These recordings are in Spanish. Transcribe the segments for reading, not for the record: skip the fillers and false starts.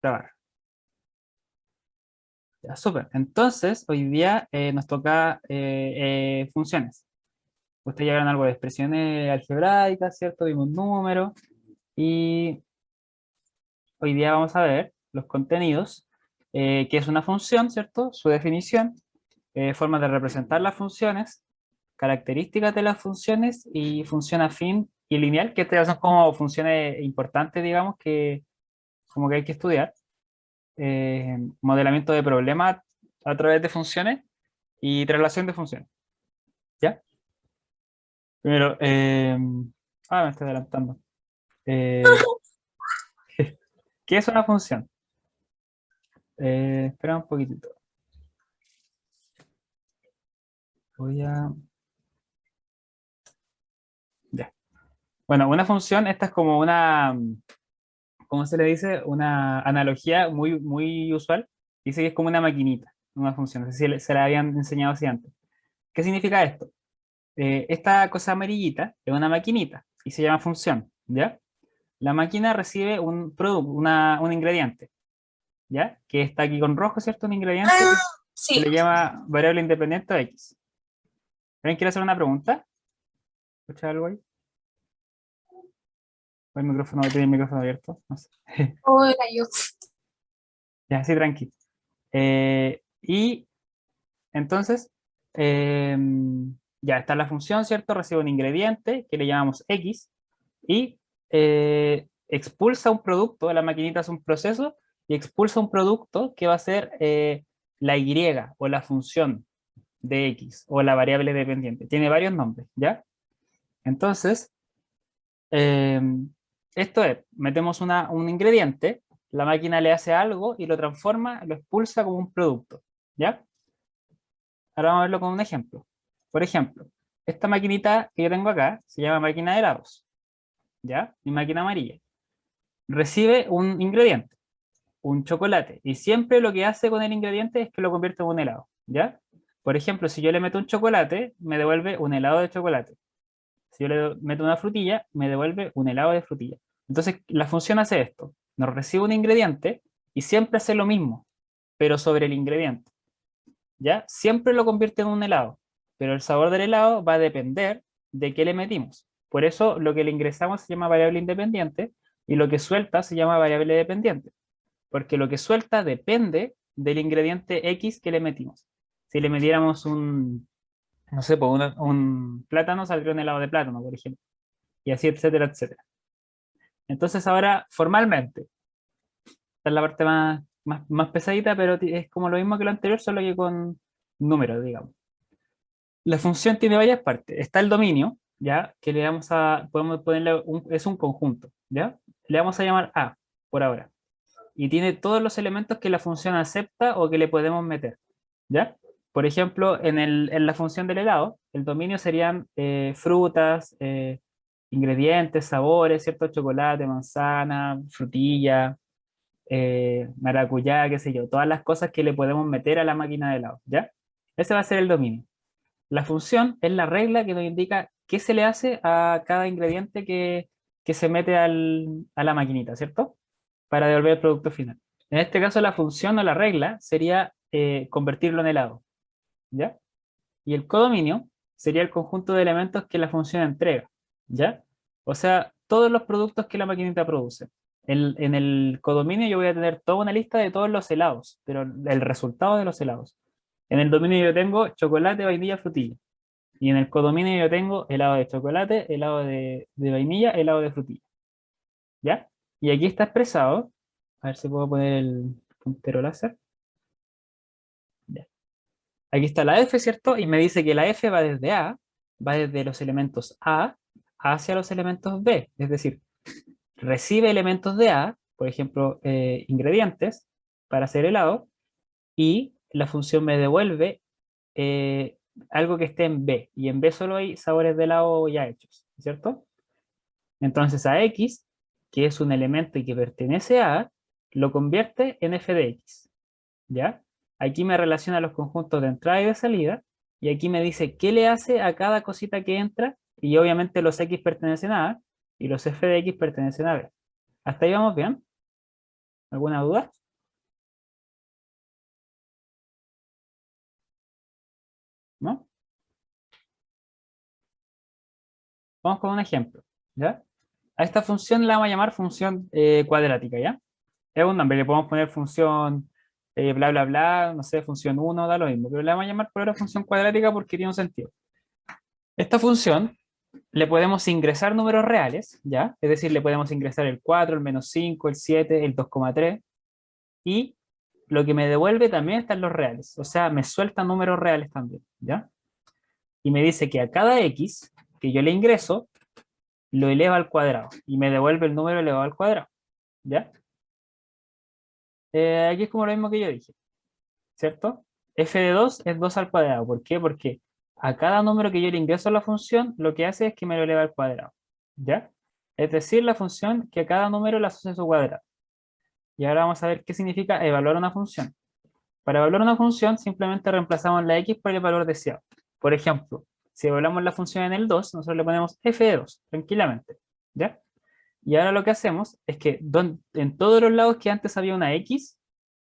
grabar. Ya, súper. Entonces, hoy día nos toca funciones. Ustedes ya vieron algo de expresiones algebraicas, ¿cierto? Vimos números. Y hoy día vamos a ver los contenidos, qué es una función, ¿cierto? Su definición, formas de representar las funciones, características de las funciones y función afín y lineal, que estas son como funciones importantes, digamos, que como que hay que estudiar. Modelamiento de problemas a través de funciones y traslación de funciones. ¿Ya? Primero, me estoy adelantando. Eh, ¿Qué es una función? Espera un poquitito. Voy a... Ya. Bueno, una función, esta es como una, ¿cómo se le dice? Una analogía muy, muy usual. Dice que es como una maquinita, una función. No sé si se la habían enseñado así antes. ¿Qué significa esto? Esta cosa amarillita es una maquinita y se llama función, ¿ya? La máquina recibe un producto, un ingrediente, ¿ya? Que está aquí con rojo, ¿cierto? Un ingrediente que Sí. le llama variable independiente o X. ¿Alguien quiere hacer una pregunta? ¿Escucha algo ahí? ¿O el micrófono, tiene el micrófono abierto? No sé. Hola, yo. Ya, sí, tranqui. Y entonces, eh, ya está la función, ¿cierto? Recibe un ingrediente que le llamamos X y expulsa un producto, la maquinita hace un proceso y expulsa un producto que va a ser la Y o la función de X o la variable dependiente. Tiene varios nombres, ¿ya? Entonces, eh, esto es, metemos un ingrediente, la máquina le hace algo y lo transforma, lo expulsa como un producto, ¿ya? Ahora vamos a verlo con un ejemplo. Por ejemplo, esta maquinita que yo tengo acá se llama máquina de helados, ¿ya? Mi máquina amarilla. Recibe un ingrediente, un chocolate, y siempre lo que hace con el ingrediente es que lo convierte en un helado, ¿ya? Por ejemplo, si yo le meto un chocolate, me devuelve un helado de chocolate. Si yo le meto una frutilla, me devuelve un helado de frutilla. Entonces, la función hace esto. Nos recibe un ingrediente y siempre hace lo mismo, pero sobre el ingrediente. ¿Ya? Siempre lo convierte en un helado, pero el sabor del helado va a depender de qué le metimos. Por eso lo que le ingresamos se llama variable independiente y lo que suelta se llama variable dependiente, porque lo que suelta depende del ingrediente X que le metimos. Si le metiéramos no sé, pues un plátano, saldría un helado de plátano, por ejemplo, y así, etcétera, etcétera. Entonces ahora, formalmente, esta es la parte más pesadita, pero es como lo mismo que lo anterior, solo que con números, digamos. La función tiene varias partes. Está el dominio, ¿ya? Que le vamos a, podemos ponerle, es un conjunto, ¿ya? Le vamos a llamar A, por ahora. Y tiene todos los elementos que la función acepta o que le podemos meter, ¿ya? Por ejemplo, en la función del helado, el dominio serían frutas, ingredientes, sabores, ¿cierto? Chocolate, manzana, frutilla, maracuyá, qué sé yo, todas las cosas que le podemos meter a la máquina de helado, ¿ya? Ese va a ser el dominio. La función es la regla que nos indica qué se le hace a cada ingrediente que se mete a la maquinita, ¿cierto? Para devolver el producto final. En este caso, la función o la regla sería convertirlo en helado, ¿ya? Y el codominio sería el conjunto de elementos que la función entrega, ¿ya? O sea, todos los productos que la maquinita produce. En el codominio yo voy a tener toda una lista de todos los helados, pero el resultado de los helados. En el dominio yo tengo chocolate, vainilla, frutilla. Y en el codominio yo tengo helado de chocolate, helado de vainilla, helado de frutilla. ¿Ya? Y aquí está expresado. A ver si puedo poner el puntero láser. Ya. Aquí está la F, ¿cierto? Y me dice que la F va desde A, va desde los elementos A hacia los elementos B. Es decir, recibe elementos de A, por ejemplo, ingredientes para hacer helado, y la función me devuelve eh, algo que esté en B. Y en B solo hay sabores de helado ya hechos, ¿cierto? Entonces a X, que es un elemento y que pertenece a, lo convierte en f de X, ¿ya? Aquí me relaciona los conjuntos de entrada y de salida, y aquí me dice qué le hace a cada cosita que entra, y obviamente los X pertenecen a y los f de X pertenecen a B. ¿Hasta ahí vamos bien? ¿Alguna duda? ¿No? Vamos con un ejemplo, ¿ya? A esta función la vamos a llamar función cuadrática, ¿ya? Es un nombre, le podemos poner función bla, bla, bla, no sé, función uno da lo mismo, pero le vamos a llamar por ahora función cuadrática porque tiene un sentido. Esta función le podemos ingresar números reales, ¿ya? Es decir, le podemos ingresar el 4, el -5, el 7, el 2,3, y lo que me devuelve también están los reales, o sea, me suelta números reales también, ¿ya? Y me dice que a cada x que yo le ingreso, lo eleva al cuadrado, y me devuelve el número elevado al cuadrado, ¿ya? Aquí es como lo mismo que yo dije, ¿cierto? F de 2 es 2 al cuadrado. ¿Por qué? Porque a cada número que yo le ingreso a la función, lo que hace es que me lo eleva al cuadrado. ¿Ya? Es decir, la función que a cada número le asocia su cuadrado. Y ahora vamos a ver qué significa evaluar una función. Para evaluar una función, simplemente reemplazamos la x por el valor deseado. Por ejemplo, si evaluamos la función en el 2, nosotros le ponemos f de 2, tranquilamente. ¿Ya? Y ahora lo que hacemos es que en todos los lados que antes había una x,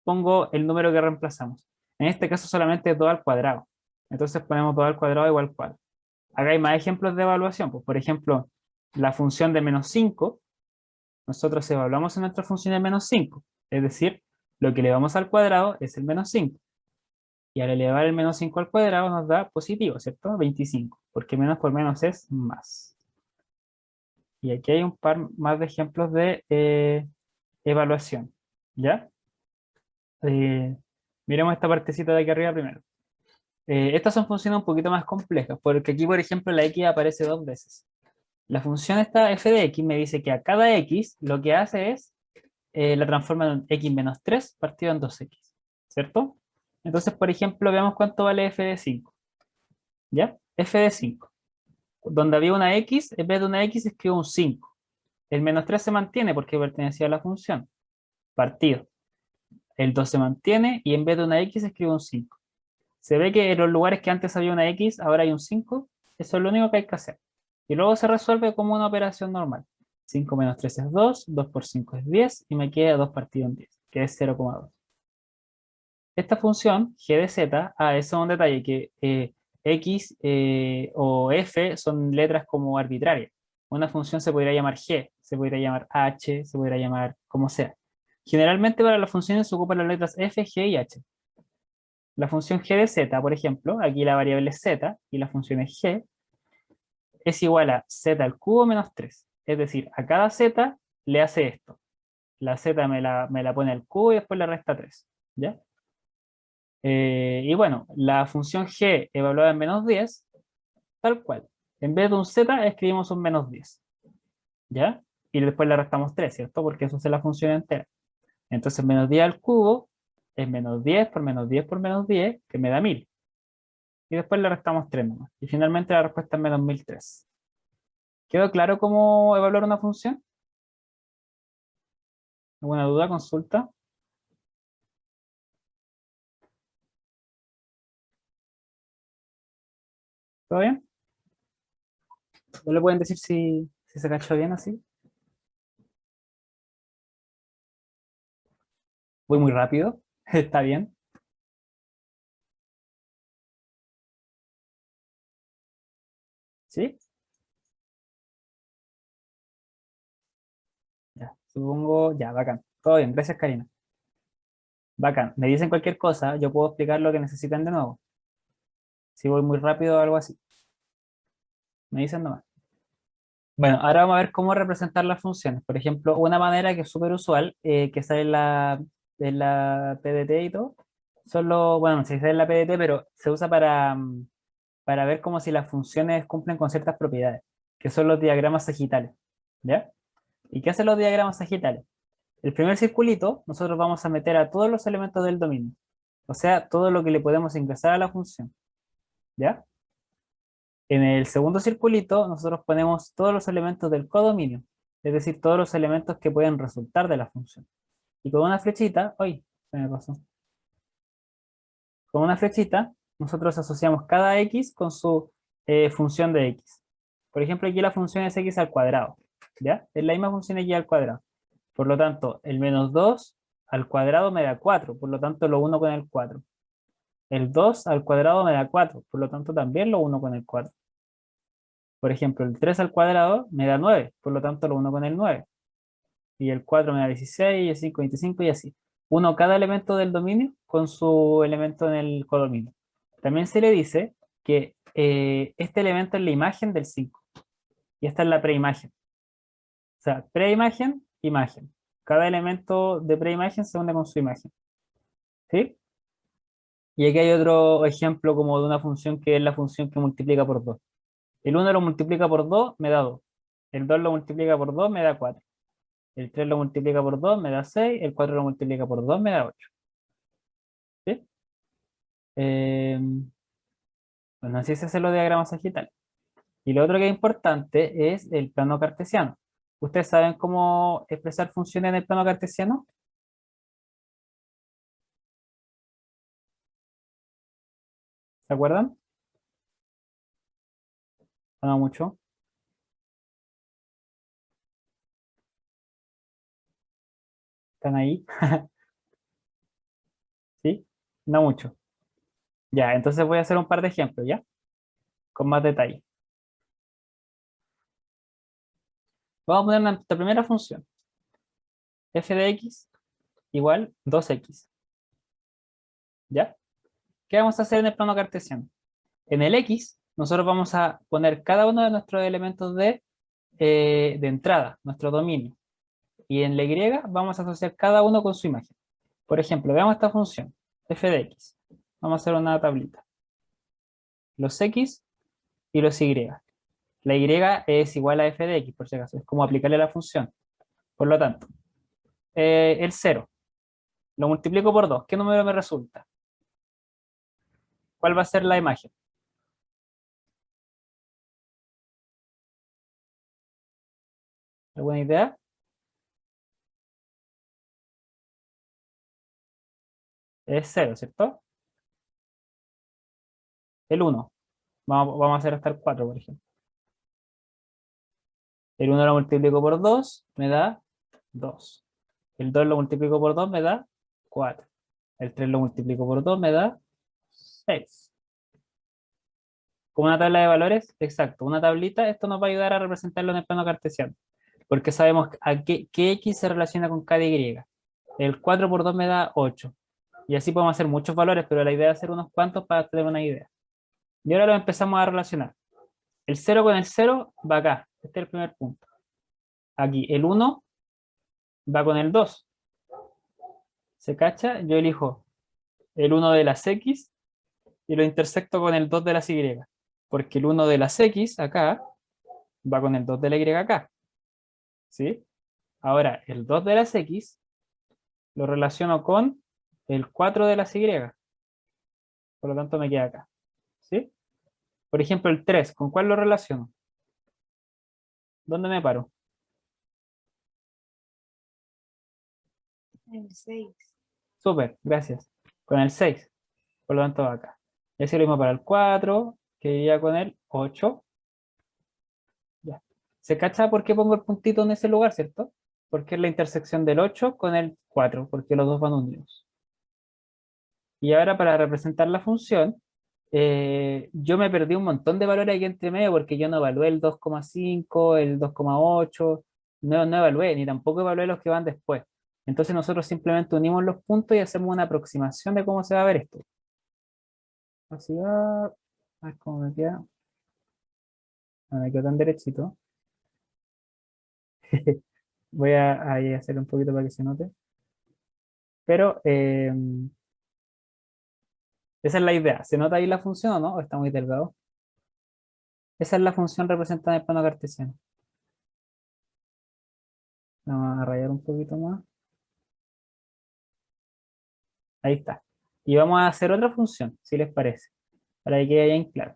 pongo el número que reemplazamos. En este caso solamente es 2 al cuadrado. Entonces ponemos 2 al cuadrado igual 4. Acá hay más ejemplos de evaluación. Pues, por ejemplo, la función de -5, nosotros evaluamos en nuestra función de -5. Es decir, lo que elevamos al cuadrado es el -5. Y al elevar el -5 al cuadrado nos da positivo, ¿cierto? 25. Porque menos por menos es más. Y aquí hay un par más de ejemplos de evaluación. ¿Ya? Eh, Miremos esta partecita de aquí arriba primero. Estas son funciones un poquito más complejas, porque aquí, por ejemplo, la x aparece dos veces. La función esta f de x me dice que a cada x lo que hace es la transforma en x menos 3 partido en 2x, ¿cierto? Entonces, por ejemplo, veamos cuánto vale f de 5, ¿ya? F de 5. Donde había una x, en vez de una x escribo un 5. El menos 3 se mantiene porque pertenecía a la función, partido. El 2 se mantiene y en vez de una x escribo un 5. Se ve que en los lugares que antes había una X, ahora hay un 5. Eso es lo único que hay que hacer. Y luego se resuelve como una operación normal. 5 menos 3 es 2, 2 por 5 es 10, y me queda 2 partido en 10, que es 0,2. Esta función, g de z, eso es un detalle, que x o f son letras como arbitrarias. Una función se podría llamar g, se podría llamar h, se podría llamar como sea. Generalmente para las funciones se ocupan las letras f, g y h. La función g de z, por ejemplo, aquí la variable es z y la función es g, es igual a z al cubo menos 3. Es decir, a cada z le hace esto. La z me la pone al cubo y después le resta 3. ¿Ya? Y bueno, la función g evaluada en menos 10, tal cual. En vez de un z escribimos un menos 10. ¿Ya? Y después le restamos 3, ¿cierto? Porque eso es la función entera. Entonces menos 10 al cubo es menos 10 por menos 10 por menos 10, que me da 1000. Y después le restamos 3 nomás. Y finalmente la respuesta es menos 1003. ¿Quedó claro cómo evaluar una función? ¿Alguna duda, consulta? ¿Todo bien? ¿No le pueden decir si se cachó bien así? Voy muy rápido. ¿Está bien? ¿Sí? Ya, supongo, ya, bacán. Todo bien, gracias Karina. Bacán. Me dicen cualquier cosa, yo puedo explicar lo que necesitan de nuevo. Si voy muy rápido o algo así. Me dicen nomás. Bueno, ahora vamos a ver cómo representar las funciones. Por ejemplo, una manera que es súper usual, que sale en la PDT y todo, bueno, no sé si sale en la PDT, pero se usa para ver como si las funciones cumplen con ciertas propiedades, que son los diagramas sagitales. ¿Ya? ¿Y qué hacen los diagramas sagitales? El primer circulito, nosotros vamos a meter a todos los elementos del dominio, o sea, todo lo que le podemos ingresar a la función. ¿Ya? En el segundo circulito, nosotros ponemos todos los elementos del codominio, es decir, todos los elementos que pueden resultar de la función. Y con una flechita, ¡ay! Se me pasó. Con una flechita, nosotros asociamos cada x con su función de x. Por ejemplo, aquí la función es x al cuadrado, ¿ya? Es la misma función x al cuadrado. Por lo tanto, el menos 2 al cuadrado me da 4, por lo tanto lo uno con el 4. El 2 al cuadrado me da 4, por lo tanto también lo uno con el 4. Por ejemplo, el 3 al cuadrado me da 9, por lo tanto lo uno con el 9. Y el 4 me da 16, y el 5 25 y así. Uno cada elemento del dominio con su elemento en el codominio. También se le dice que este elemento es la imagen del 5 y esta es la preimagen. O sea, preimagen, imagen. Cada elemento de preimagen se une con su imagen. ¿Sí? Y aquí hay otro ejemplo como de una función que es la función que multiplica por 2. El 1 lo multiplica por 2, me da 2. El 2 lo multiplica por 2, me da 4. El 3 lo multiplica por 2, me da 6. El 4 lo multiplica por 2, me da 8. ¿Sí? Bueno, así se hacen los diagramas sagitales. Y lo otro que es importante es el plano cartesiano. ¿Ustedes saben cómo expresar funciones en el plano cartesiano? ¿Se acuerdan? ¿O no mucho? ¿Están ahí? ¿Sí? No mucho. Ya, entonces voy a hacer un par de ejemplos, ¿ya? Con más detalle. Vamos a poner nuestra primera función. F de x igual 2x. ¿Ya? ¿Qué vamos a hacer en el plano cartesiano? En el x, nosotros vamos a poner cada uno de nuestros elementos de entrada, nuestro dominio. Y en la y vamos a asociar cada uno con su imagen. Por ejemplo, veamos esta función, f de x. Vamos a hacer una tablita. Los x y los y. La y es igual a f de x, por si acaso. Es como aplicarle la función. Por lo tanto, el 0 lo multiplico por 2. ¿Qué número me resulta? ¿Cuál va a ser la imagen? ¿Alguna idea? Es 0, ¿cierto? El 1. Vamos a hacer hasta el 4, por ejemplo. El 1 lo multiplico por 2, me da 2. El 2 lo multiplico por 2, me da 4. El 3 lo multiplico por 2, me da 6. Como una tabla de valores, exacto, una tablita, esto nos va a ayudar a representarlo en el plano cartesiano, porque sabemos a qué x se relaciona con cada y. El 4 por 2 me da 8. Y así podemos hacer muchos valores, pero la idea es hacer unos cuantos para tener una idea. Y ahora lo empezamos a relacionar. El 0 con el 0 va acá. Este es el primer punto. Aquí, el 1 va con el 2. ¿Se cacha? Yo elijo el 1 de las x y lo intersecto con el 2 de las y. Porque el 1 de las x acá va con el 2 de la y acá. ¿Sí? Ahora, el 2 de las x lo relaciono con el 4 de las y. Por lo tanto, me queda acá. ¿Sí? Por ejemplo, el 3, ¿con cuál lo relaciono? ¿Dónde me paro? El 6. Súper, gracias. Con el 6. Por lo tanto, va acá. Y así lo mismo para el 4, que iría con el 8. Ya. ¿Se cacha por qué pongo el puntito en ese lugar, cierto? Porque es la intersección del 8 con el 4, porque los dos van unidos. Y ahora para representar la función, yo me perdí un montón de valores aquí entre medio porque yo no evalué el 2,5, el 2,8, no evalué, ni tampoco evalué los que van después. Entonces nosotros simplemente unimos los puntos y hacemos una aproximación de cómo se va a ver esto. Así va, a ver cómo me queda. No me quedó tan derechito. Voy a ahí hacer un poquito para que se note. Pero esa es la idea. ¿Se nota ahí la función o no? ¿O está muy delgado? Esa es la función representada en el plano cartesiano. Vamos a rayar un poquito más. Ahí está. Y vamos a hacer otra función, si les parece, para que quede bien claro.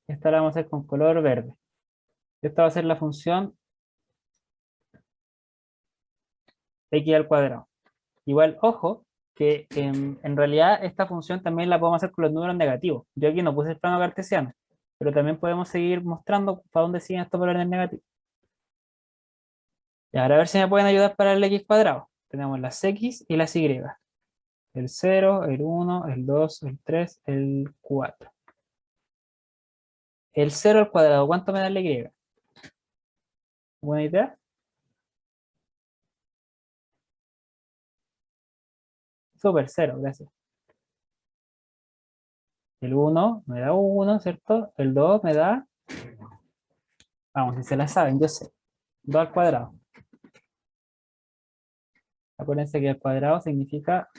Esta la vamos a hacer con color verde. Esta va a ser la función x al cuadrado. Igual, ojo, que en realidad esta función también la podemos hacer con los números negativos. Yo aquí no puse el plano cartesiano, pero también podemos seguir mostrando para dónde siguen estos valores negativos. Y ahora a ver si me pueden ayudar para el x cuadrado. tenemos las X y las Y. El 0, el 1, el 2, el 3, el 4. El 0 al cuadrado, ¿cuánto me da la Y? ¿Buena idea? Súper, 0, gracias. El 1 me da 1, ¿cierto? El 2 me da, vamos, si se la saben, yo sé. 2 al cuadrado. Acuérdense que el cuadrado significa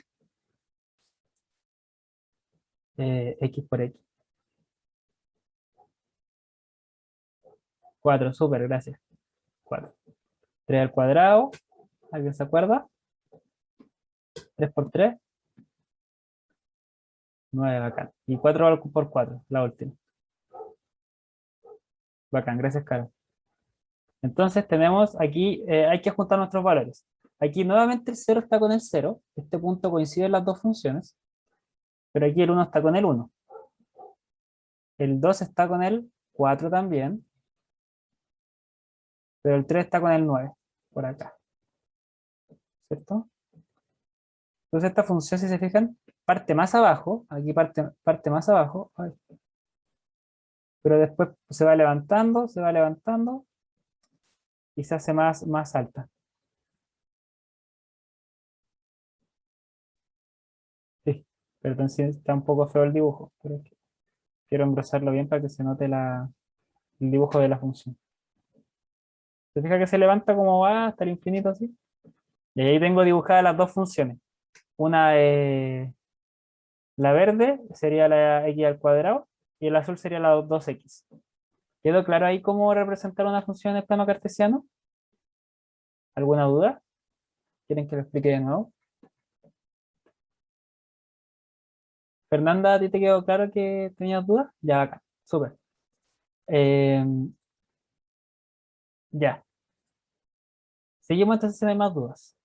X por X. 4, súper, gracias. 4. 3 al cuadrado, ¿alguien se acuerda? 3 por 3, 9, bacán. Y 4 por 4, la última. Bacán, gracias, Caro. Entonces tenemos aquí, hay que juntar nuestros valores. Aquí nuevamente el 0 está con el 0, este punto coincide en las dos funciones, pero aquí el 1 está con el 1. El 2 está con el 4 también, pero el 3 está con el 9, por acá, ¿cierto? Entonces esta función, si se fijan, parte más abajo, aquí parte más abajo, ay, pero después se va levantando y se hace más alta. Sí, perdón si está un poco feo el dibujo, pero es que quiero engrosarlo bien para que se note el dibujo de la función. ¿Se fija que se levanta como va hasta el infinito así? Y ahí tengo dibujadas las dos funciones. Una, la verde sería la x al cuadrado y el azul sería la 2x. ¿Quedó claro ahí cómo representar una función en el plano cartesiano? ¿Alguna duda? ¿Quieren que lo explique de nuevo? Fernanda, ¿a ti te quedó claro que tenías dudas? Ya, acá, súper. Eh, ya, seguimos entonces si no hay más dudas.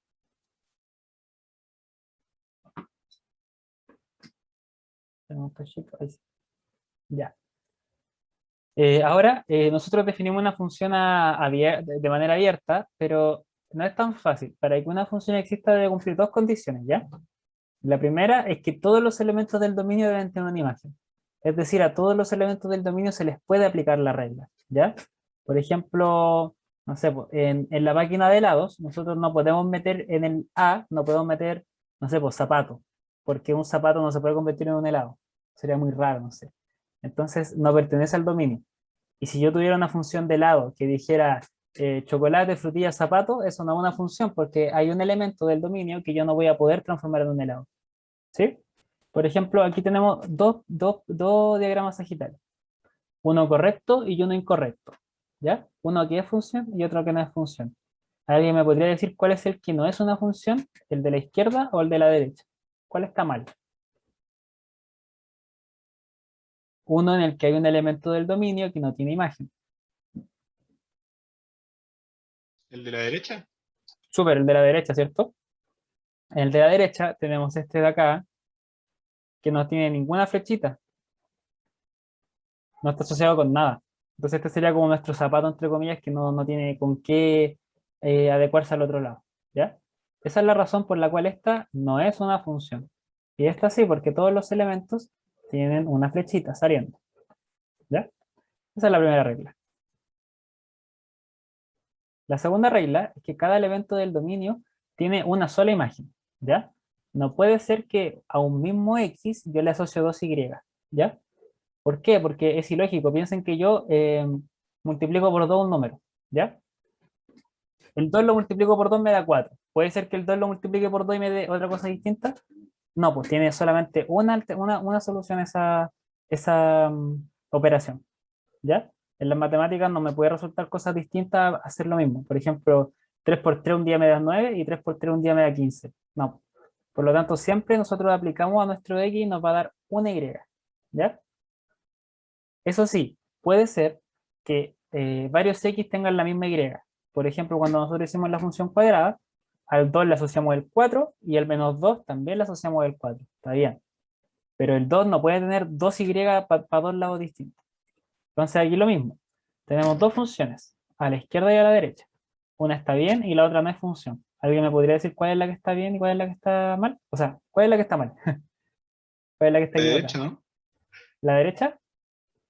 Tenemos un cachito, ahí sí. Ya. Ahora, nosotros definimos una función de manera abierta, pero no es tan fácil. Para que una función exista debe cumplir dos condiciones, ¿ya? La primera es que todos los elementos del dominio deben tener una imagen. Es decir, a todos los elementos del dominio se les puede aplicar la regla, ¿ya? Por ejemplo, no sé, pues, en la máquina de helados, nosotros no podemos meter en el A, no podemos meter, no sé, pues zapato, porque un zapato no se puede convertir en un helado. Sería muy raro, no sé. Entonces, no pertenece al dominio. Y si yo tuviera una función de helado que dijera chocolate, frutilla, zapato, eso no es una función porque hay un elemento del dominio que yo no voy a poder transformar en un helado. ¿Sí? Por ejemplo, aquí tenemos dos diagramas sagitales. Uno correcto y uno incorrecto. ¿Ya? Uno que es función y otro que no es función. ¿Alguien me podría decir cuál es el que no es una función? ¿El de la izquierda o el de la derecha? ¿Cuál está mal? Uno en el que hay un elemento del dominio que no tiene imagen. ¿El de la derecha? Súper, el de la derecha, ¿cierto? En el de la derecha tenemos este de acá, que no tiene ninguna flechita, no está asociado con nada. Entonces este sería como nuestro zapato, entre comillas, que no tiene con qué adecuarse al otro lado, ¿ya? Esa es la razón por la cual esta no es una función. Y esta sí, porque todos los elementos tienen una flechita saliendo, ¿ya? Esa es la primera regla. La segunda regla es que cada elemento del dominio tiene una sola imagen, ¿ya? No puede ser que a un mismo X yo le asocio dos Y, ¿ya? ¿Por qué? Porque es ilógico. Piensen que yo multiplico por 2 un número, ¿ya? El 2 lo multiplico por 2 me da 4. ¿Puede ser que el 2 lo multiplique por 2 y me dé otra cosa distinta? No, pues tiene solamente una solución esa operación, ¿ya? En las matemáticas no me puede resultar cosas distintas a hacer lo mismo. Por ejemplo, 3 por 3 un día me da 9 y 3 por 3 un día me da 15. No. Por lo tanto, siempre nosotros aplicamos a nuestro X y nos va a dar una Y, ¿ya? Eso sí, puede ser que varios X tengan la misma Y. Por ejemplo, cuando nosotros hicimos la función cuadrada, al 2 le asociamos el 4 y al menos 2 también le asociamos el 4. Está bien. Pero el 2 no puede tener dos Y para dos lados distintos. Entonces aquí lo mismo. Tenemos dos funciones, a la izquierda y a la derecha. Una está bien y la otra no es función. ¿Alguien me podría decir cuál es la que está bien y cuál es la que está mal? O sea, ¿cuál es la que está mal? ¿Cuál es la que está La equivocada? derecha, ¿no? ¿La derecha?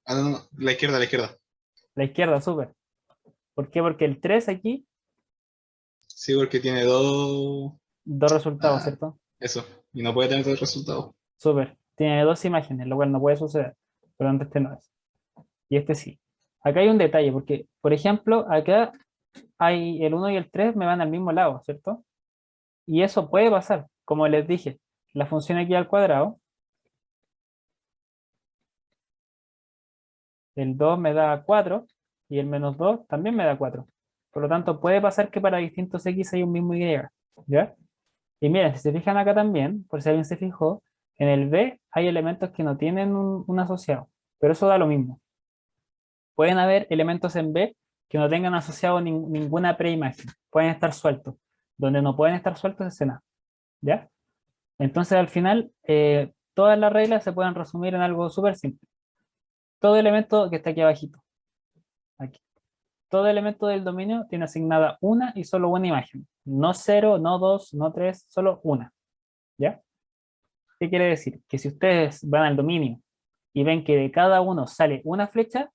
Ah, no, no, la izquierda, la izquierda. La izquierda, súper. ¿Por qué? Porque el 3 aquí, Sí, porque tiene dos. dos resultados, Ah, ¿cierto? eso. Y no puede tener dos resultados. Súper. Tiene dos imágenes, lo cual no puede suceder. Por lo tanto, este no es. Y este sí. Acá hay un detalle, porque, por ejemplo, acá hay el uno y el 3 me van al mismo lado, ¿cierto? Y eso puede pasar. Como les dije, la función aquí al cuadrado, el 2 me da 4 y el menos 2 también me da 4. Por lo tanto, puede pasar que para distintos x hay un mismo y, ¿ya? Y miren, si se fijan acá también, por si alguien se fijó, en el b hay elementos que no tienen un asociado, pero eso da lo mismo. Pueden haber elementos en B que no tengan asociado ninguna preimagen. Pueden estar sueltos. Donde no pueden estar sueltos es en A. ¿Ya? Entonces, al final, todas las reglas se pueden resumir en algo súper simple. Todo elemento que está aquí abajito, aquí. Todo elemento del dominio tiene asignada una y solo una imagen. No cero, no dos, no tres, solo una. ¿Ya? ¿Qué quiere decir? Que si ustedes van al dominio y ven que de cada uno sale una flecha,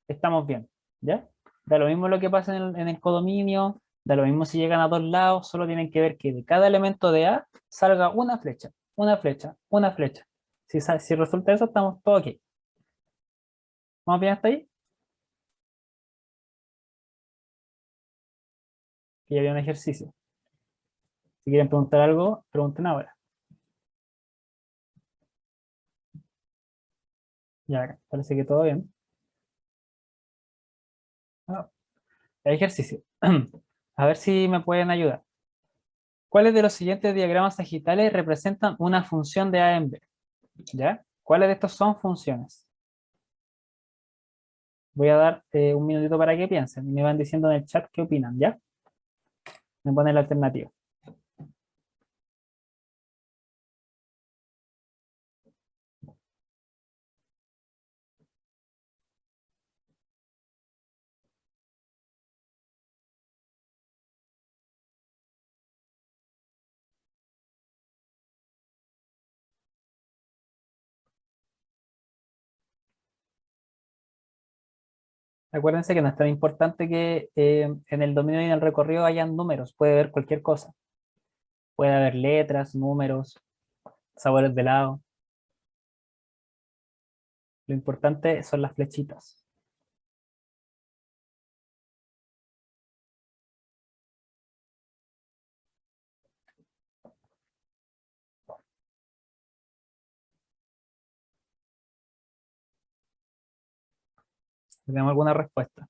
estamos bien, ¿ya? Da lo mismo lo que pasa en el codominio, da lo mismo si llegan a dos lados, solo tienen que ver que de cada elemento de A salga una flecha, una flecha, una flecha. Si resulta eso, estamos todos aquí. ¿Vamos bien hasta ahí? Que ya había un ejercicio. Si quieren preguntar algo, pregunten ahora. Ya, parece que todo bien. Ah, ejercicio. A ver si me pueden ayudar. ¿Cuáles de los siguientes diagramas sagitales representan una función de A en B? ¿Ya? ¿Cuáles de estos son funciones? Voy a dar un minutito para que piensen. Me van diciendo en el chat qué opinan, ¿ya? Me ponen la alternativa. Acuérdense que no es tan importante que en el dominio y en el recorrido hayan números. Puede haber cualquier cosa. Puede haber letras, números, sabores de helado. Lo importante son las flechitas. ¿Tenemos alguna respuesta?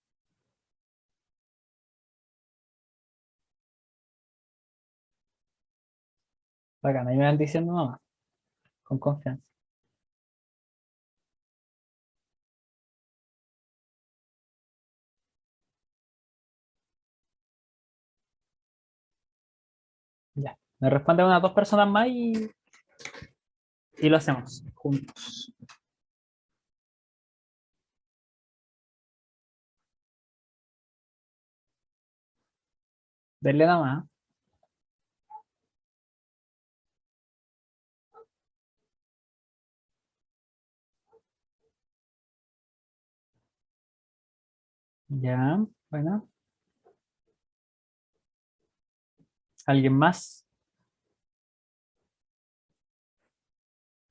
Bacán, ahí me van diciendo nomás, con confianza. Ya. Me responden unas dos personas más y lo hacemos juntos. Denle nada más. Ya, bueno. ¿Alguien más?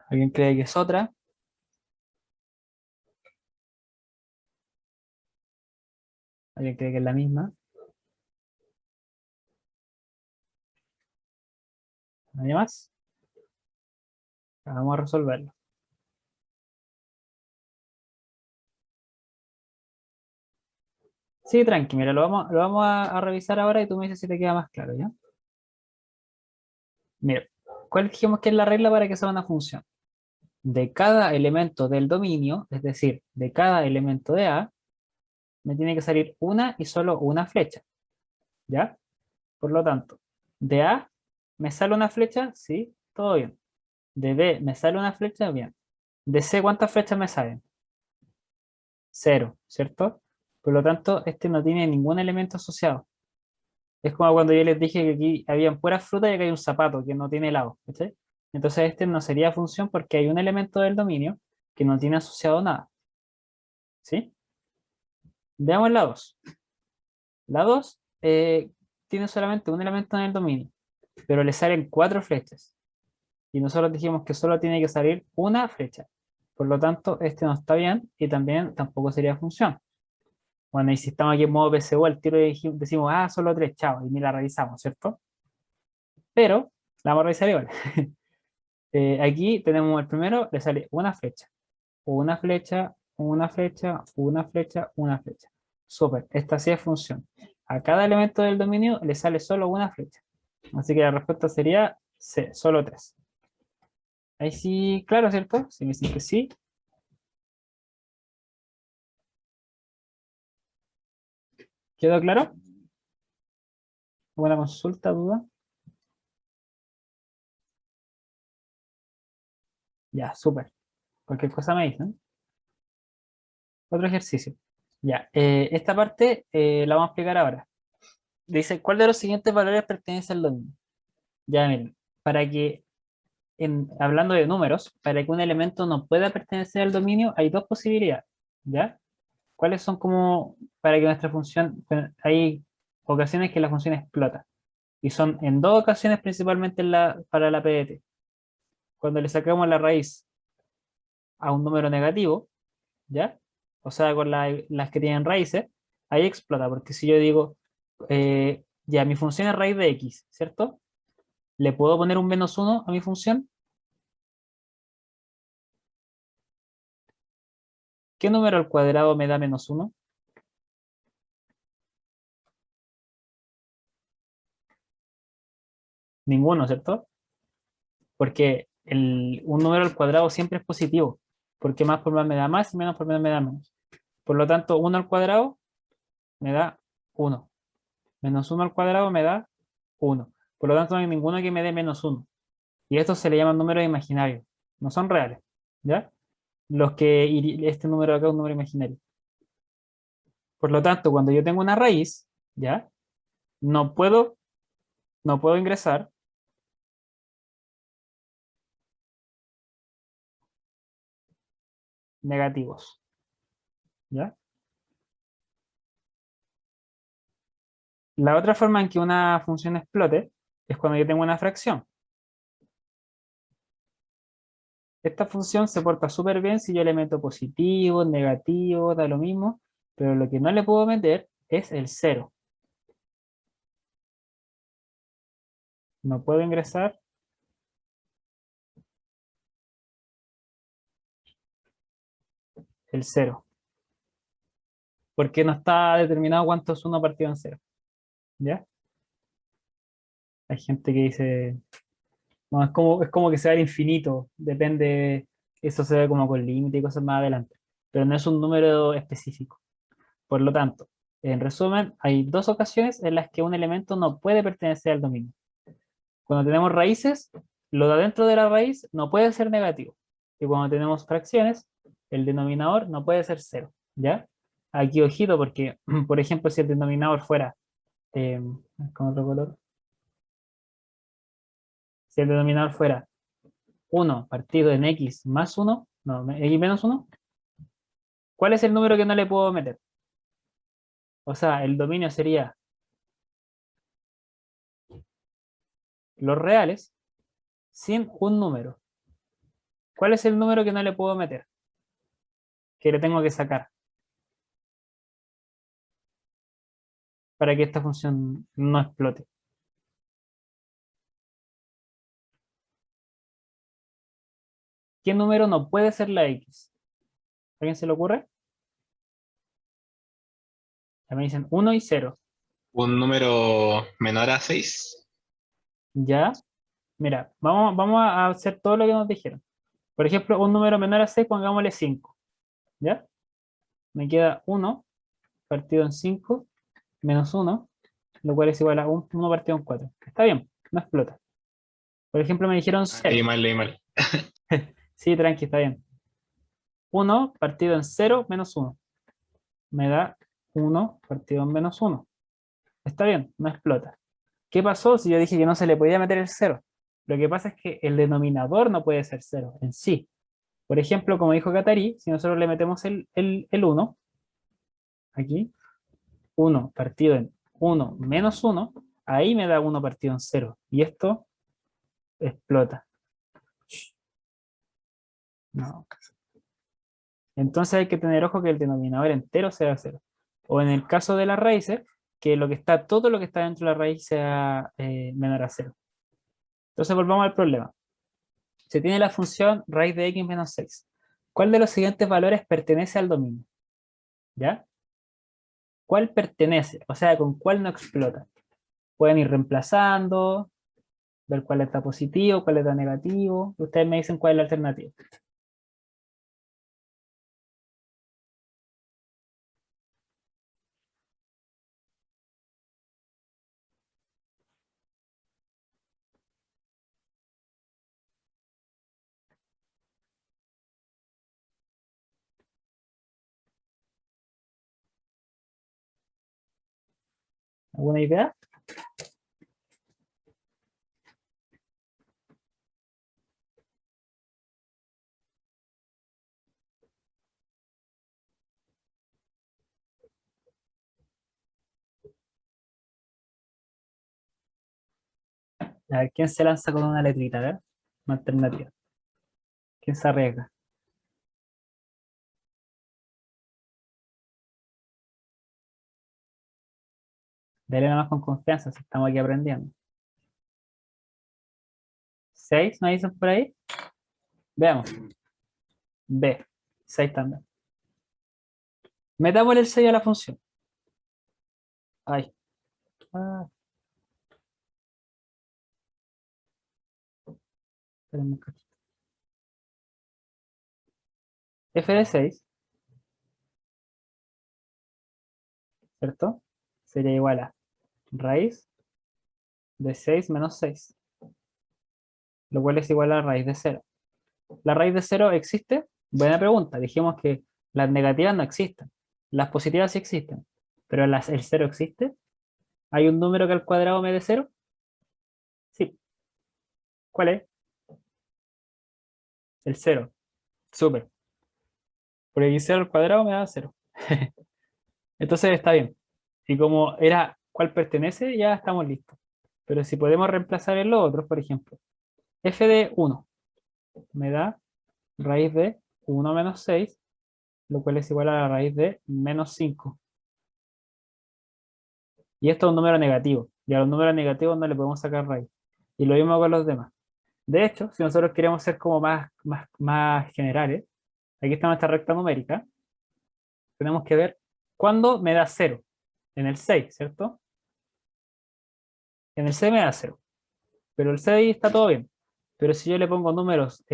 ¿Alguien cree que es otra? ¿Alguien cree que es la misma? ¿Nadie más? Vamos a resolverlo. Sí, tranqui, mira, lo vamos a revisar ahora y tú me dices si te queda más claro, ¿ya? Mira, ¿cuál dijimos que es la regla para que sea una función? De cada elemento del dominio, es decir, de cada elemento de A, me tiene que salir una y solo una flecha, ¿ya? Por lo tanto, de A me sale una flecha, sí, todo bien. De B me sale una flecha, bien. De C, ¿cuántas flechas me salen? Cero, ¿cierto? Por lo tanto, este no tiene ningún elemento asociado. Es como cuando yo les dije que aquí habían puras frutas y acá hay un zapato que no tiene helado, ¿cachai? Entonces este no sería función porque hay un elemento del dominio que no tiene asociado nada, ¿sí? Veamos la 2. La 2 tiene solamente un elemento en el dominio, pero le salen 4 flechas. Y nosotros dijimos que solo tiene que salir una flecha. Por lo tanto, este no está bien y también tampoco sería función. Bueno, y si estamos aquí en modo PSU, al tiro decimos, ah, solo 3, chao, y ni la revisamos, ¿cierto? Pero la vamos a revisar igual. Aquí tenemos el primero, le sale una flecha, una flecha, una flecha, una flecha, una flecha. Súper, esta sí es función. A cada elemento del dominio le sale solo una flecha. Así que la respuesta sería C, solo 3. Ahí sí, claro, ¿cierto? Si me dicen que sí. ¿Quedó claro? ¿Buena consulta, duda? Ya, súper. Cualquier cosa me dicen. Otro ejercicio. Ya, esta parte la vamos a explicar ahora. Dice, ¿cuál de los siguientes valores pertenece al dominio? Ya, miren, para que, hablando de números, para que un elemento no pueda pertenecer al dominio, hay dos posibilidades, ¿ya? ¿Cuáles son como para que nuestra función, hay ocasiones que la función explota, y son en dos ocasiones principalmente para la PDT. Cuando le sacamos la raíz a un número negativo, ¿ya? O sea, con las que tienen raíces, ahí explota, porque si yo digo, ya mi función es raíz de x, ¿cierto? ¿Le puedo poner un -1 a mi función? ¿Qué número al cuadrado me da -1? Ninguno, ¿cierto? Porque un número al cuadrado siempre es positivo, porque más por más me da más y menos por menos me da menos. Por lo tanto, 1 al cuadrado me da 1. -1 al cuadrado me da 1. Por lo tanto, no hay ninguno que me dé -1. Y estos se le llaman números imaginarios. No son reales, ¿ya? Este número de acá es un número imaginario. Por lo tanto, cuando yo tengo una raíz, ¿ya? No puedo, no puedo ingresar negativos, ¿ya? La otra forma en que una función explote es cuando yo tengo una fracción. Esta función se porta súper bien si yo le meto positivo, negativo, da lo mismo, pero lo que no le puedo meter es el cero. No puedo ingresar el cero, porque no está determinado cuánto es 1 partido en cero, ¿ya? Hay gente que dice, no, es como que sea el infinito, depende, eso se ve como con límite y cosas más adelante, pero no es un número específico. Por lo tanto, en resumen, hay dos ocasiones en las que un elemento no puede pertenecer al dominio. Cuando tenemos raíces, lo de adentro de la raíz no puede ser negativo. Y cuando tenemos fracciones, el denominador no puede ser cero, ¿ya? Aquí ojito porque, por ejemplo, si el denominador fuera, eh, con otro color, si el denominador fuera 1 partido en x más 1, no, x menos 1, ¿cuál es el número que no le puedo meter? O sea, el dominio sería los reales sin un número. ¿Cuál es el número que no le puedo meter? Que le tengo que sacar para que esta función no explote. ¿Qué número no puede ser la x? ¿A alguien se le ocurre? Ya me dicen 1 y 0. Un número menor a 6. Ya, mira, vamos a hacer todo lo que nos dijeron. Por ejemplo, un número menor a 6, pongámosle 5. ¿Ya? Me queda 1 partido en 5 menos 1, lo cual es igual a 1 partido en 4. Está bien, no explota. Por ejemplo, me dijeron Leí 0. mal, leí mal. Sí, tranqui, está bien. 1 partido en 0 menos 1. Me da 1 partido en menos 1. Está bien, no explota. ¿Qué pasó si yo dije que no se le podía meter el 0? Lo que pasa es que el denominador no puede ser 0 en sí. Por ejemplo, como dijo Katari, si nosotros le metemos el 1, aquí, 1 partido en 1 menos 1, ahí me da 1 partido en 0. Y esto explota. No. Entonces hay que tener ojo que el denominador entero sea 0. O en el caso de las raíces, que todo lo que está dentro de la raíz sea menor a 0. Entonces volvamos al problema. Se tiene la función raíz de x menos 6. ¿Cuál de los siguientes valores pertenece al dominio? ¿Ya? ¿Cuál pertenece? O sea, ¿con cuál no explota? Pueden ir reemplazando, ver cuál está positivo, cuál está negativo. Ustedes me dicen cuál es la alternativa. ¿Alguna idea? A ver, ¿quién se lanza con una letrita? A ver, una alternativa. ¿Quién se arriesga? Dele nada más con confianza, si estamos aquí aprendiendo. 6, ¿me dicen por ahí? Veamos. B, 6 también. Metámosle el 6 a la función. Ay. Ah, espérenme un cachito. F de 6, ¿cierto? Sería igual a raíz de 6 menos 6, lo cual es igual a raíz de 0. ¿La raíz de 0 existe? Buena pregunta. Dijimos que las negativas no existen. Las positivas sí existen. Pero el 0 existe. ¿Hay un número que al cuadrado me dé 0? Sí. ¿Cuál es? El 0. Súper. Porque aquí 0 al cuadrado me da 0. Entonces está bien. Y como era cuál pertenece, ya estamos listos. Pero si podemos reemplazar en los otros, por ejemplo, f de 1 me da raíz de 1 menos 6, lo cual es igual a la raíz de menos 5. Y esto es un número negativo. Y a los números negativos no le podemos sacar raíz. Y lo mismo con los demás. De hecho, si nosotros queremos ser como más generales, aquí está nuestra recta numérica, tenemos que ver cuándo me da 0. En el 6, ¿cierto? En el 6 me da 0. Pero el 6 está todo bien. Pero si yo le pongo números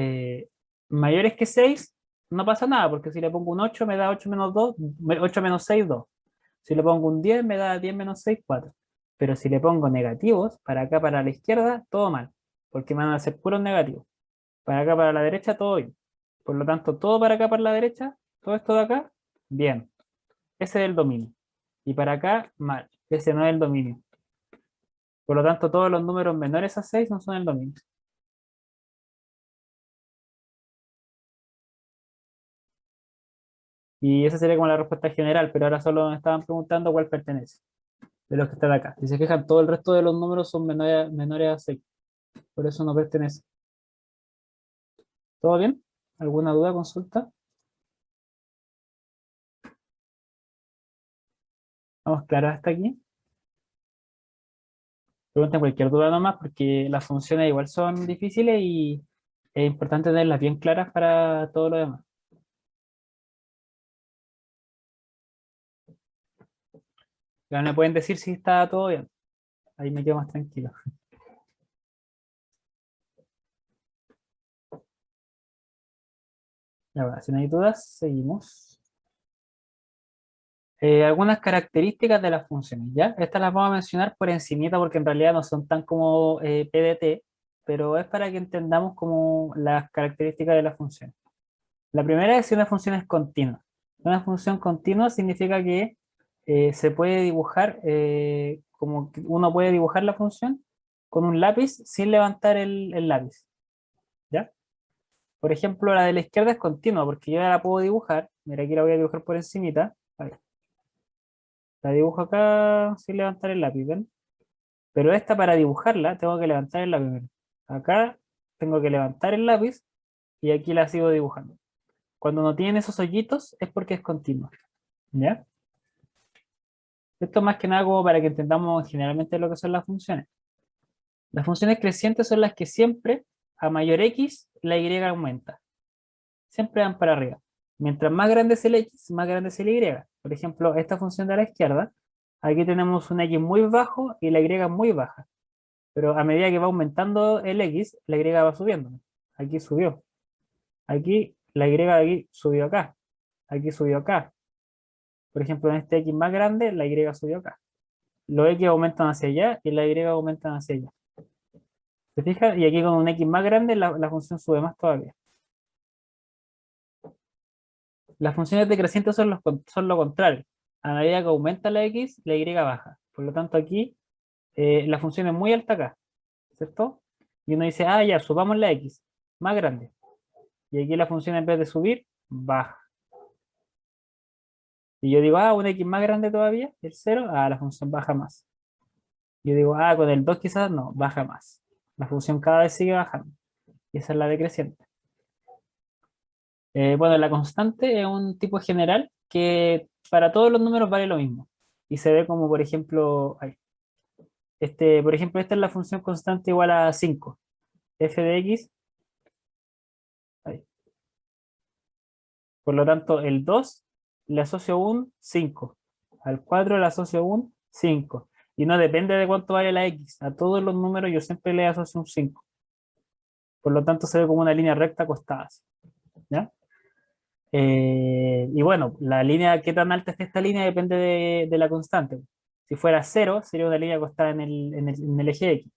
mayores que 6, no pasa nada, porque si le pongo un 8 me da 8 menos 2, 8 menos 6, 2. Si le pongo un 10 me da 10 menos 6, 4. Pero si le pongo negativos, para acá, para la izquierda, todo mal, porque me van a ser puros negativos. Para acá, para la derecha, todo bien. Por lo tanto, todo para acá, para la derecha, todo esto de acá, bien. Ese es el dominio. Y para acá, mal. Ese no es el dominio. Por lo tanto, todos los números menores a 6 no son el dominio. Y esa sería como la respuesta general, pero ahora solo me estaban preguntando cuál pertenece, de los que están acá. Si se fijan, todo el resto de los números son menores a 6, por eso no pertenece. ¿Todo bien? ¿Alguna duda, consulta? ¿Vamos claros hasta aquí? Pregunten cualquier duda nomás, porque las funciones igual son difíciles y es importante tenerlas bien claras para todo lo demás. Ya me pueden decir si está todo bien. Ahí me quedo más tranquilo. Ya, bueno, si no hay dudas, seguimos. Algunas características de las funciones, ¿ya? Estas las vamos a mencionar por encimita porque en realidad no son tan como PDT, pero es para que entendamos como las características de las funciones. La primera es si una función es continua. Una función continua significa que se puede dibujar, como que uno puede dibujar la función con un lápiz sin levantar el lápiz, ¿ya? Por ejemplo, la de la izquierda es continua, porque yo ya la puedo dibujar. Mira, aquí la voy a dibujar por encimita. A ver, la dibujo acá sin levantar el lápiz, ¿ven? Pero esta para dibujarla tengo que levantar el lápiz. Miren. Acá tengo que levantar el lápiz y aquí la sigo dibujando. Cuando no tienen esos hoyitos es porque es continua, ¿ya? Esto más que nada como para que entendamos generalmente lo que son las funciones. Las funciones crecientes son las que siempre, a mayor x, la y aumenta. Siempre van para arriba. Mientras más grande es el x, más grande es el y. Por ejemplo, esta función de la izquierda, aquí tenemos un x muy bajo y la y muy baja. Pero a medida que va aumentando el x, la y va subiendo. Aquí subió. Aquí, la y de aquí subió acá. Aquí subió acá. Por ejemplo, en este x más grande, la y subió acá. Los x aumentan hacia allá y la y aumentan hacia allá. ¿Se fija? Y aquí con un x más grande, la función sube más todavía. Las funciones decrecientes son lo contrario. A medida que aumenta la x, la y baja. Por lo tanto, aquí la función es muy alta acá, ¿cierto? Y uno dice, ah, ya, subamos la x, más grande. Y aquí la función en vez de subir, baja. Y yo digo, ah, un x más grande todavía, el 0, ah, la función baja más. Yo digo, ah, con el 2 quizás no, baja más. La función cada vez sigue bajando. Y esa es la decreciente. Bueno, la constante es un tipo general que para todos los números vale lo mismo. Y se ve como, por ejemplo, ahí. Por ejemplo, esta es la función constante igual a 5. F de x. Ahí. Por lo tanto, el 2 le asocio un 5. Al 4 le asocio un 5. Y no depende de cuánto vale la x. A todos los números yo siempre le asocio un 5. Por lo tanto, se ve como una línea recta acostada, ¿ya? Y bueno, la línea, qué tan alta es esta línea depende de la constante. Si fuera 0, sería una línea acostada en el eje X.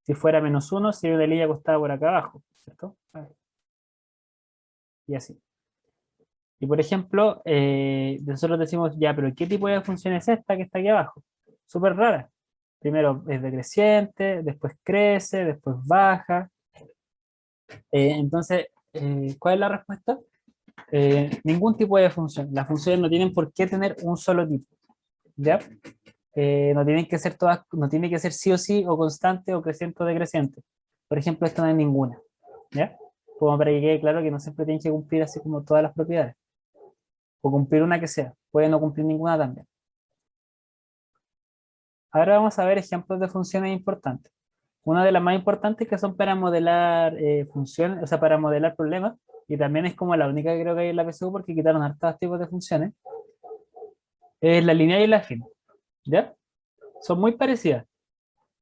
Si fuera -1, sería una línea acostada por acá abajo, ¿cierto? Y así. Y por ejemplo, nosotros decimos, ya, pero ¿qué tipo de función es esta que está aquí abajo? Súper rara. Primero es decreciente, después crece, después baja. Entonces, ¿cuál es la respuesta? Ningún tipo de función. Las funciones no tienen por qué tener un solo tipo, ¿ya? No tienen que ser todas, no tiene que ser sí o sí, o constante, o creciente o decreciente. Por ejemplo, esto no es ninguna, ¿ya? Como para que quede claro que no siempre tienen que cumplir así como todas las propiedades, o cumplir una que sea, puede no cumplir ninguna también. Ahora vamos a ver ejemplos de funciones importantes. Una de las más importantes que son para modelar funciones, o sea, para modelar problemas, y también es como la única que creo que hay en la PSU porque quitaron hartos tipos de funciones, es la lineal y la afín, ¿ya? Son muy parecidas.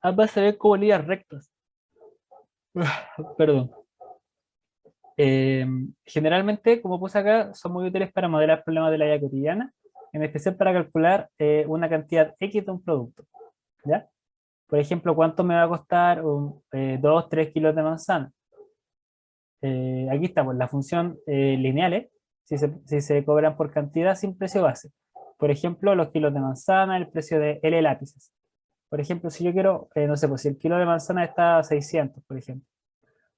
Ambas se ven como líneas rectas. Perdón. Generalmente, como puse acá, son muy útiles para modelar problemas de la vida cotidiana, en especial para calcular una cantidad X de un producto, ¿ya? Por ejemplo, ¿cuánto me va a costar 2, 3 kilos de manzana? Aquí está, pues, la función lineales, si se cobran por cantidad sin precio base. Por ejemplo, los kilos de manzana, el precio de L lápices. Por ejemplo, si yo quiero, no sé, pues si el kilo de manzana está a 600, por ejemplo.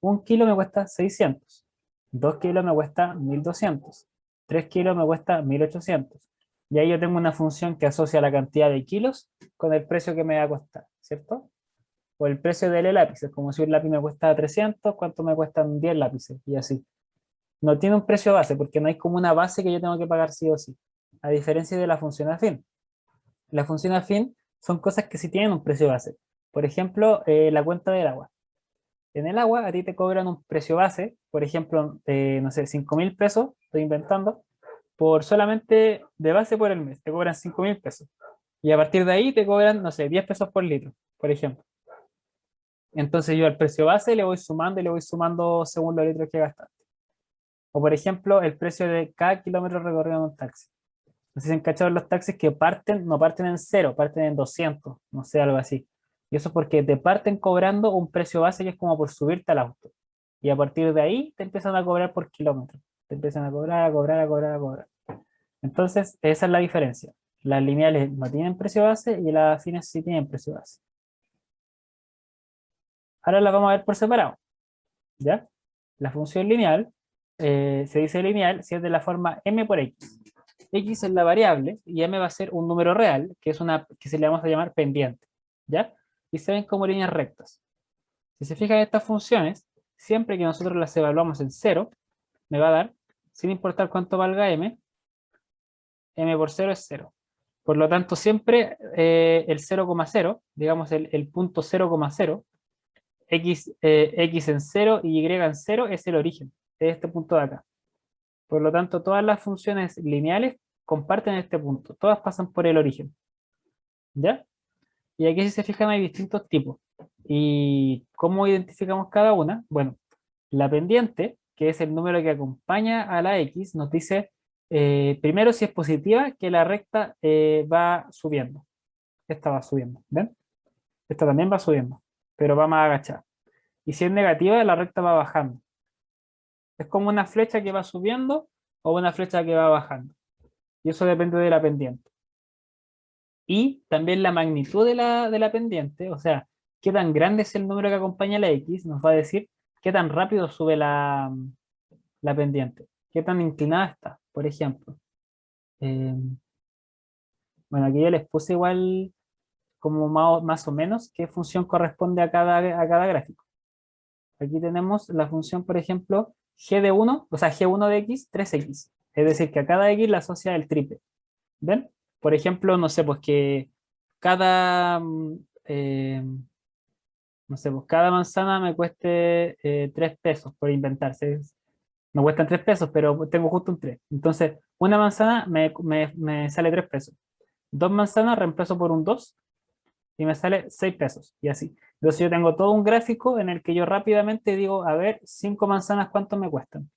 Un kilo me cuesta 600. 2 kilos me cuesta 1200. 3 kilos me cuesta 1800. Y ahí yo tengo una función que asocia la cantidad de kilos con el precio que me va a costar, ¿cierto? O el precio del lápiz, como si un lápiz me cuesta 300, ¿cuánto me cuestan 10 lápices? Y así. No tiene un precio base, porque no hay como una base que yo tengo que pagar sí o sí. A diferencia de la función afín. La función afín son cosas que sí tienen un precio base. Por ejemplo, la cuenta del agua. En el agua a ti te cobran un precio base, por ejemplo, no sé, 5.000 pesos, estoy inventando, por solamente de base por el mes, te cobran 5.000 pesos. Y a partir de ahí te cobran, no sé, 10 pesos por litro, por ejemplo. Entonces yo al precio base le voy sumando y le voy sumando según los litros que gastaste. O por ejemplo, el precio de cada kilómetro recorrido en un taxi. No sé si han cachado los taxis que parten, no parten en cero, parten en 200, no sé, algo así. Y eso es porque te parten cobrando un precio base que es como por subirte al auto. Y a partir de ahí te empiezan a cobrar por kilómetro. Te empiezan a cobrar, a cobrar, a cobrar, a cobrar. Entonces, esa es la diferencia. Las lineales no tienen precio base y las afines sí tienen precio base. Ahora las vamos a ver por separado, ¿ya? La función lineal se dice lineal si es de la forma m por x. X es la variable y m va a ser un número real, que es una que se le vamos a llamar pendiente, ¿ya? Y se ven como líneas rectas. Si se fijan en estas funciones, siempre que nosotros las evaluamos en 0, me va a dar, sin importar cuánto valga m por 0 es 0. Por lo tanto, siempre el 0,0, digamos el punto 0,0, x en 0 y y en 0 es el origen de este punto de acá. Por lo tanto, todas las funciones lineales comparten este punto. Todas pasan por el origen. ¿Ya? Y aquí si se fijan hay distintos tipos. ¿Y cómo identificamos cada una? Bueno, la pendiente, que es el número que acompaña a la x, nos dice primero si es positiva, que la recta va subiendo. Esta va subiendo. ¿Ven? Esta también va subiendo, pero va más agachada. Y si es negativa, la recta va bajando. Es como una flecha que va subiendo o una flecha que va bajando. Y eso depende de la pendiente. Y también la magnitud de la pendiente, o sea, qué tan grande es el número que acompaña la X, nos va a decir qué tan rápido sube la pendiente, qué tan inclinada está, por ejemplo. Eh, bueno, aquí yo les puse igual como más o menos qué función corresponde a cada gráfico. Aquí tenemos la función, por ejemplo, g de 1, o sea, g1 de x, 3x. Es decir, que a cada x la asocia el triple. ¿Ven? Por ejemplo, no sé, pues que cada, no sé, pues cada manzana me cueste 3 pesos por inventarse. Me cuestan 3 pesos, pero tengo justo un 3. Entonces, una manzana me sale 3 pesos. Dos manzanas reemplazo por un 2 y me sale 6 pesos. Y así. Entonces yo tengo todo un gráfico en el que yo rápidamente digo, a ver, 5 manzanas, ¿cuánto me cuestan?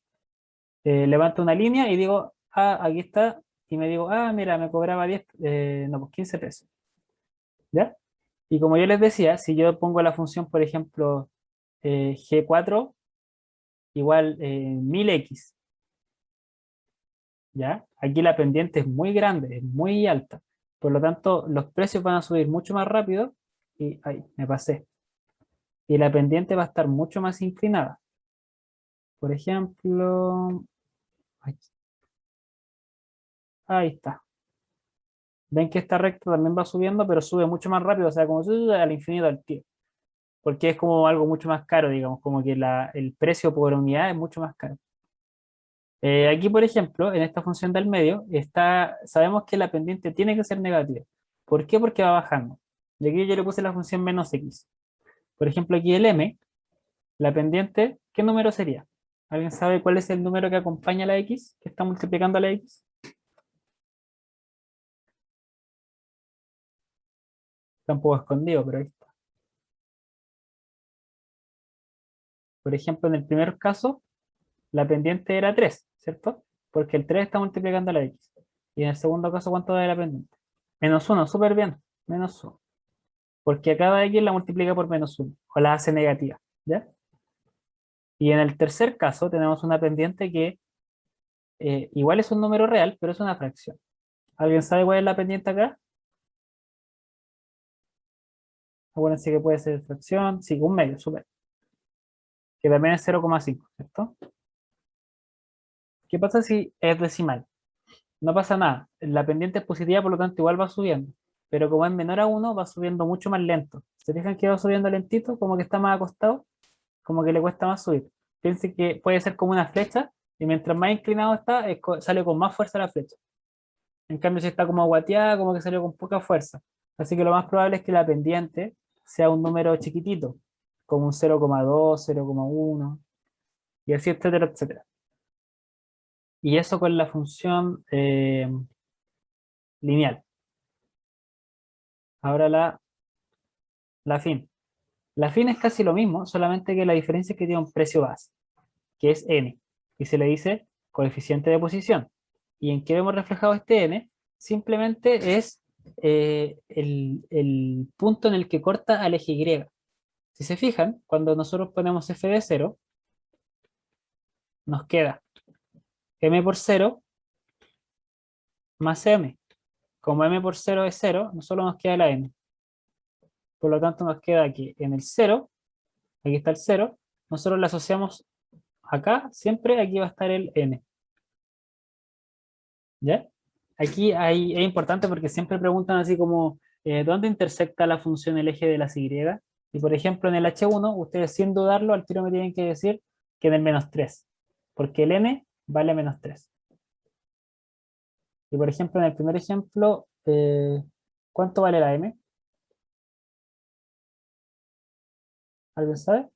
Levanto una línea y digo, ah, aquí está. Y me digo, ah, mira, me cobraba 10, no, pues 15 pesos. ¿Ya? Y como yo les decía, si yo pongo la función, por ejemplo, G4 igual 1000x, ¿ya? Aquí la pendiente es muy grande, es muy alta. Por lo tanto, los precios van a subir mucho más rápido y, ay, me pasé. Y la pendiente va a estar mucho más inclinada. Por ejemplo, ay, ahí está. Ven que esta recta también va subiendo, pero sube mucho más rápido, o sea, como al infinito al tiro. Porque es como algo mucho más caro, digamos, como que el precio por unidad es mucho más caro. Aquí, por ejemplo, en esta función del medio, sabemos que la pendiente tiene que ser negativa. ¿Por qué? Porque va bajando. Y aquí yo le puse la función menos x. Por ejemplo, aquí el m, la pendiente, ¿qué número sería? ¿Alguien sabe cuál es el número que acompaña a la x, que está multiplicando a la x? Está un poco escondido, pero ahí está. Por ejemplo, en el primer caso, la pendiente era 3, ¿cierto? Porque el 3 está multiplicando a la x. Y en el segundo caso, ¿cuánto da la pendiente? Menos 1, súper bien. Menos 1. Porque a cada x la multiplica por menos 1, o la hace negativa, ¿ya? Y en el tercer caso tenemos una pendiente que igual es un número real, pero es una fracción. ¿Alguien sabe cuál es la pendiente acá? Acuérdense que puede ser fracción, sí, un medio, súper. Que también es 0,5, ¿cierto? ¿Qué pasa si es decimal? No pasa nada. La pendiente es positiva, por lo tanto igual va subiendo. Pero como es menor a 1, va subiendo mucho más lento. ¿Se fijan que va subiendo lentito? Como que está más acostado, como que le cuesta más subir. Piense que puede ser como una flecha y mientras más inclinado está, sale con más fuerza la flecha. En cambio, si está como guateada, como que salió con poca fuerza. Así que lo más probable es que la pendiente sea un número chiquitito, como un 0,2, 0,1, y así, etcétera, etcétera. Y eso con la función lineal. Ahora la fin. La fin es casi lo mismo, solamente que la diferencia es que tiene un precio base, que es n, y se le dice coeficiente de posición. ¿Y en qué vemos reflejado este n? Simplemente es el punto en el que corta al eje Y. Si se fijan, cuando nosotros ponemos f de 0, nos queda m por 0 más m, como m por 0 es 0, no solo nos queda la n. Por lo tanto, nos queda que en el 0, aquí está el 0, nosotros le asociamos acá, siempre aquí va a estar el n. ¿Ya? Aquí es importante porque siempre preguntan así como, ¿dónde intersecta la función el eje de las y? Y por ejemplo, en el H1, ustedes sin dudarlo, al tiro me tienen que decir que en el menos 3, porque el n vale menos 3. Y por ejemplo, en el primer ejemplo, ¿cuánto vale la m? ¿Alguien sabe?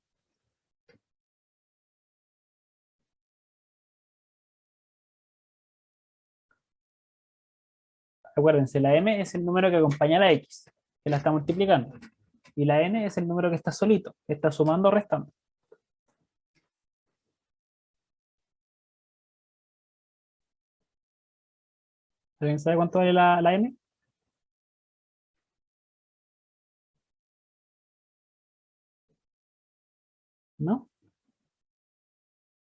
Acuérdense, la m es el número que acompaña a la x, que la está multiplicando. Y la n es el número que está solito, que está sumando o restando. ¿Alguien sabe cuánto vale la n? ¿No?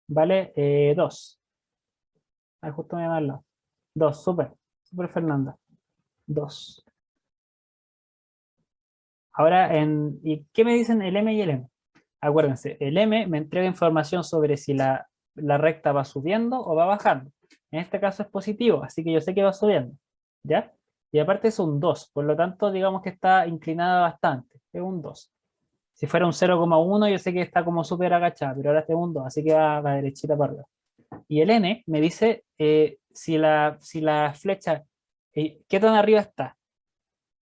Vale 2. Ah, justo me llama al lado. 2, súper. Súper Fernanda. 2. Ahora, ¿y qué me dicen el m y el n? Acuérdense, el m me entrega información sobre si la recta va subiendo o va bajando. En este caso es positivo, así que yo sé que va subiendo. ¿Ya? Y aparte es un 2, por lo tanto, digamos que está inclinada bastante. Es un 2. Si fuera un 0,1, yo sé que está como súper agachada, pero ahora este es un 2, así que va derechita para arriba. Y el n me dice si la flecha, ¿qué tan arriba está?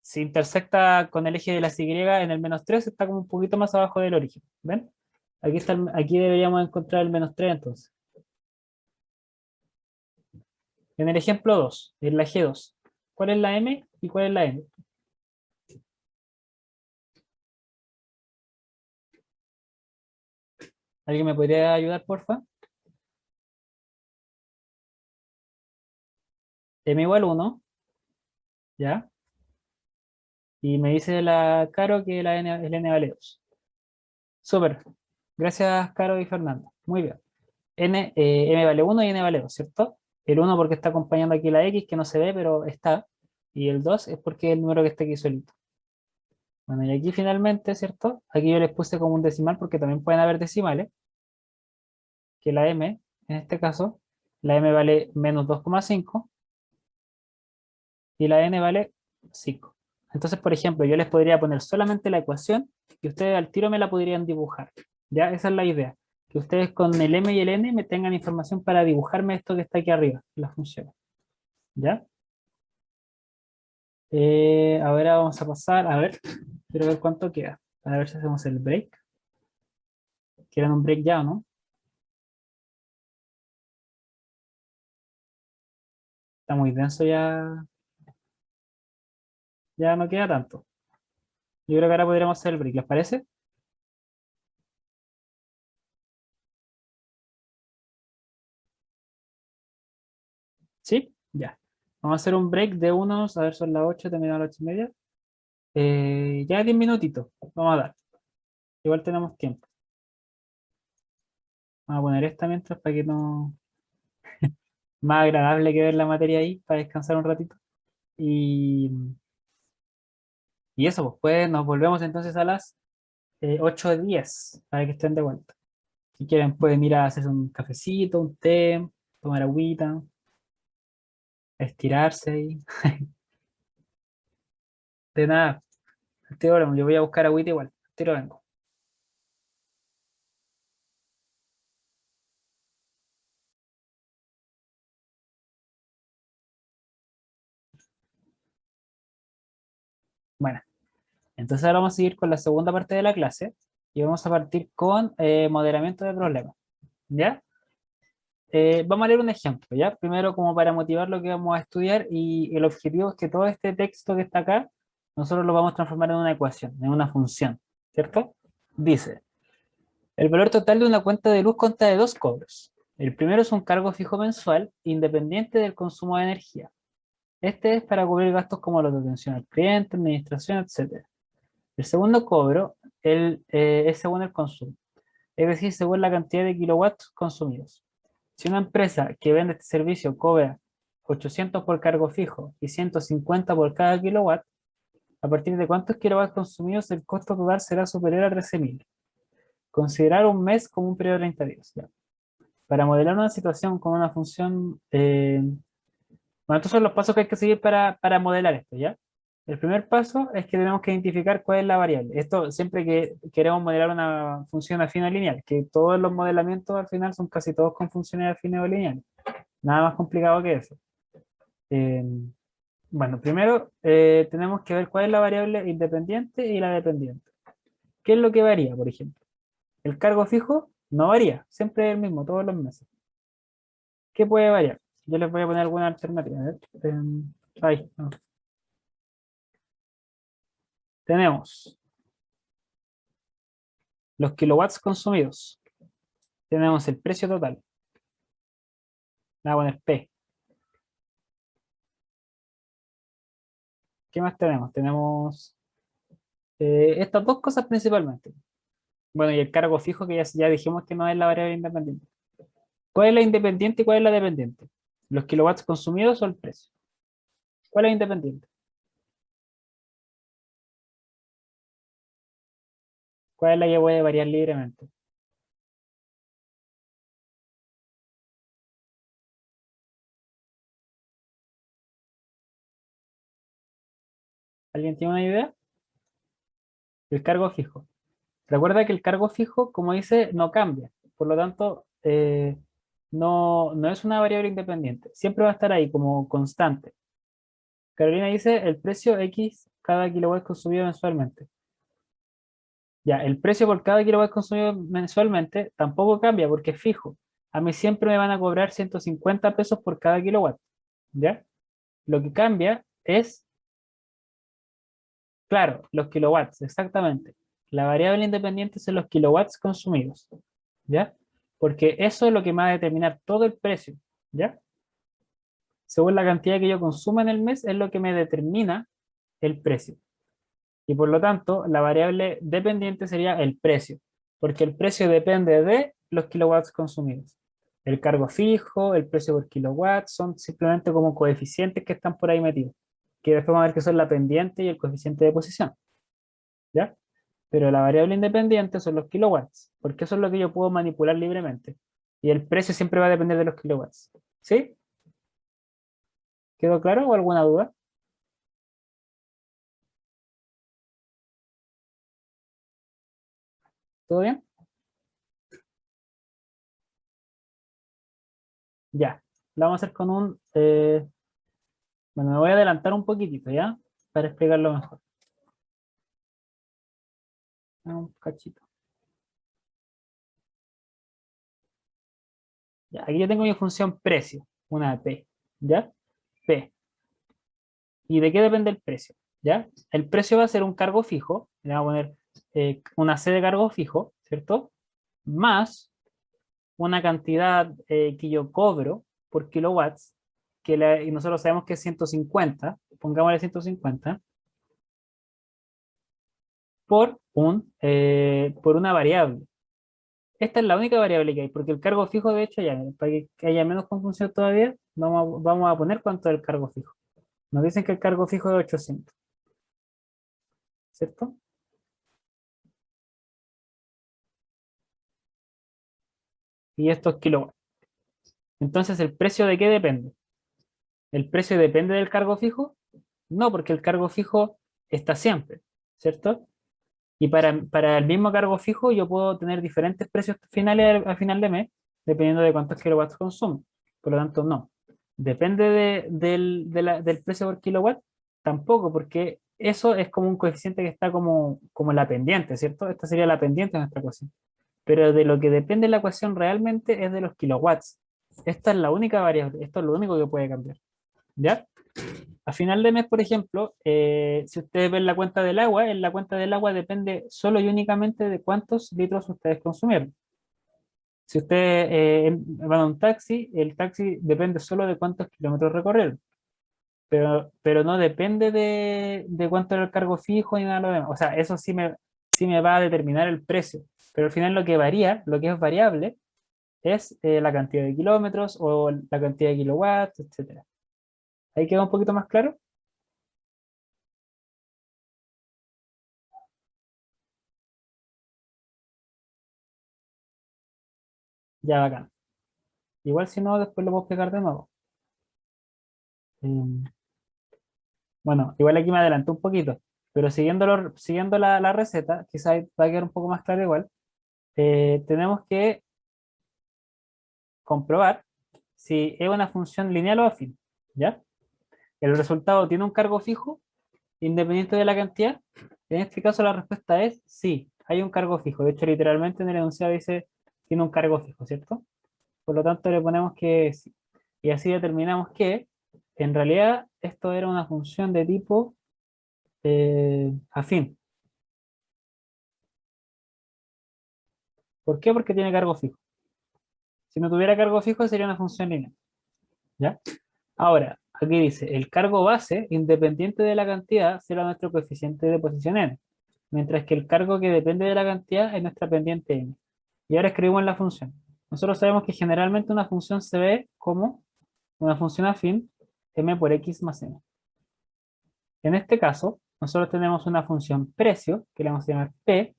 Si intersecta con el eje de las y en el menos 3, está como un poquito más abajo del origen. ¿Ven? Aquí deberíamos encontrar el menos 3 entonces. En el ejemplo 2, en la G2, ¿cuál es la m y cuál es la n? ¿Alguien me podría ayudar, porfa? M igual 1, ¿ya? Y me dice la Caro que el n vale 2. Súper. Gracias, Caro y Fernando. Muy bien. M vale 1 y n vale 2, ¿cierto? El 1 porque está acompañando aquí la x, que no se ve, pero está. Y el 2 es porque es el número que está aquí solito. Bueno, y aquí finalmente, ¿cierto? Aquí yo les puse como un decimal porque también pueden haber decimales, que la m, en este caso, la m vale menos 2,5 y la n vale 5. Entonces, por ejemplo, yo les podría poner solamente la ecuación y ustedes al tiro me la podrían dibujar. ¿Ya? Esa es la idea. Que ustedes con el m y el n me tengan información para dibujarme esto que está aquí arriba, las funciones. ¿Ya? Ahora vamos a pasar, a ver, quiero ver cuánto queda. A ver si hacemos el break. ¿Quieren un break ya o no? Está muy denso ya, ya no queda tanto. Yo creo que ahora podríamos hacer el break, ¿les parece? ¿Sí? Ya. Vamos a hacer un break de unos, a ver, son las 8, terminamos a las 8:30. Ya 10 minutitos, vamos a dar. Igual tenemos tiempo. Vamos a poner esta mientras para que no... Más agradable que ver la materia ahí, para descansar un ratito. Y, y eso, pues nos volvemos entonces a las 8:10, para que estén de vuelta. Si quieren pueden ir a hacerse un cafecito, un té, tomar agüita, estirarse y de nada. Al tiro volvemos. Yo voy a buscar agüita igual. Al tiro vengo. Bueno, entonces ahora vamos a seguir con la segunda parte de la clase y vamos a partir con modelamiento de problemas. ¿Ya? Vamos a leer un ejemplo, ¿ya? Primero como para motivar lo que vamos a estudiar y el objetivo es que todo este texto que está acá, nosotros lo vamos a transformar en una ecuación, en una función, ¿cierto? Dice, el valor total de una cuenta de luz consta de dos cobros. El primero es un cargo fijo mensual, independiente del consumo de energía. Este es para cubrir gastos como los de atención al cliente, administración, etc. El segundo cobro es según el consumo, es decir, según la cantidad de kilowatts consumidos. Si una empresa que vende este servicio cobra 800 por cargo fijo y 150 por cada kilowatt, a partir de cuántos kilowatts consumidos el costo total será superior a 13.000. Considerar un mes como un periodo de 30 días. Ya. Para modelar una situación con una función... bueno, estos son los pasos que hay que seguir para modelar esto, ¿ya? El primer paso es que tenemos que identificar cuál es la variable. Esto siempre que queremos modelar una función afín o lineal, que todos los modelamientos al final son casi todos con funciones afines o lineales. Nada más complicado que eso. Eh, bueno, primero tenemos que ver cuál es la variable independiente y la dependiente. ¿Qué es lo que varía, por ejemplo? El cargo fijo no varía, siempre es el mismo, todos los meses. ¿Qué puede variar? Yo les voy a poner alguna alternativa. A ver, ahí, no. Tenemos los kilowatts consumidos. Tenemos el precio total. Le voy a poner P. ¿Qué más tenemos? Tenemos estas dos cosas principalmente. Bueno, y el cargo fijo que ya dijimos que no es la variable independiente. ¿Cuál es la independiente y cuál es la dependiente? ¿Los kilowatts consumidos o el precio? ¿Cuál es independiente? ¿Cuál es la que puede variar libremente? ¿Alguien tiene una idea? El cargo fijo. Recuerda que el cargo fijo, como dice, no cambia. Por lo tanto, no es una variable independiente. Siempre va a estar ahí como constante. Carolina dice el precio X cada kilowatt consumido mensualmente. Ya, el precio por cada kilowatt consumido mensualmente tampoco cambia porque es fijo. A mí siempre me van a cobrar 150 pesos por cada kilowatt. ¿Ya? Lo que cambia es, claro, los kilowatts, exactamente. La variable independiente son los kilowatts consumidos. ¿Ya? Porque eso es lo que me va a determinar todo el precio. ¿Ya? Según la cantidad que yo consuma en el mes, es lo que me determina el precio. Y por lo tanto, la variable dependiente sería el precio, porque el precio depende de los kilowatts consumidos. El cargo fijo, el precio por kilowatt, son simplemente como coeficientes que están por ahí metidos, que después vamos a ver que son la pendiente y el coeficiente de posición, ¿ya? Pero la variable independiente son los kilowatts, porque eso es lo que yo puedo manipular libremente. Y el precio siempre va a depender de los kilowatts. ¿Sí? ¿Quedó claro o alguna duda? ¿Todo bien? Ya. Lo vamos a hacer con un... bueno, me voy a adelantar un poquitito, ¿ya? Para explicarlo mejor. Un cachito. Ya, aquí yo tengo mi función precio, una P, ¿ya? P. ¿Y de qué depende el precio? ¿Ya? El precio va a ser un cargo fijo, le vamos a poner una C de cargo fijo, ¿cierto? Más una cantidad que yo cobro por kilowatts, y nosotros sabemos que es 150, pongámosle 150, por una variable. Esta es la única variable que hay, porque el cargo fijo, de hecho, ya, para que haya menos confusión todavía, vamos a poner cuánto es el cargo fijo. Nos dicen que el cargo fijo es 800, ¿cierto? Y esto es kilowatts. Entonces, ¿el precio de qué depende? ¿El precio depende del cargo fijo? No, porque el cargo fijo está siempre, ¿cierto? Y para el mismo cargo fijo yo puedo tener diferentes precios finales al final de mes, dependiendo de cuántos kilowatts consumo. Por lo tanto, no. ¿Depende del precio por kilowatt? Tampoco, porque eso es como un coeficiente que está como la pendiente, ¿cierto? Esta sería la pendiente de nuestra ecuación. Pero de lo que depende la ecuación realmente es de los kilowatts. Esta es la única variable, esto es lo único que puede cambiar. ¿Ya? A final de mes, por ejemplo, si ustedes ven la cuenta del agua, en la cuenta del agua depende solo y únicamente de cuántos litros ustedes consumieron. Si ustedes van a un taxi, el taxi depende solo de cuántos kilómetros recorrieron, pero no depende de cuánto era el cargo fijo ni nada de lo demás. O sea, eso sí me va a determinar el precio, pero al final lo que varía, lo que es variable, es la cantidad de kilómetros o la cantidad de kilowatts, etcétera. Ahí queda un poquito más claro. Ya, bacán. Igual si no, después lo puedo explicar de nuevo. Em, Bueno, igual aquí me adelanté un poquito, pero siguiendo la receta, quizás va a quedar un poco más claro igual. Tenemos que comprobar si es una función lineal o afín, ¿ya? El resultado tiene un cargo fijo, independiente de la cantidad. En este caso la respuesta es sí, hay un cargo fijo. De hecho, literalmente en el enunciado dice tiene un cargo fijo, ¿cierto? Por lo tanto, le ponemos que sí. Y así determinamos que en realidad esto era una función de tipo afín. ¿Por qué? Porque tiene cargo fijo. Si no tuviera cargo fijo sería una función lineal, ¿ya? Ahora, aquí dice, el cargo base, independiente de la cantidad, será nuestro coeficiente de posición n, mientras que el cargo que depende de la cantidad es nuestra pendiente n. Y ahora escribimos la función. Nosotros sabemos que generalmente una función se ve como una función afín m por x más n. En este caso, nosotros tenemos una función precio, que le vamos a llamar p,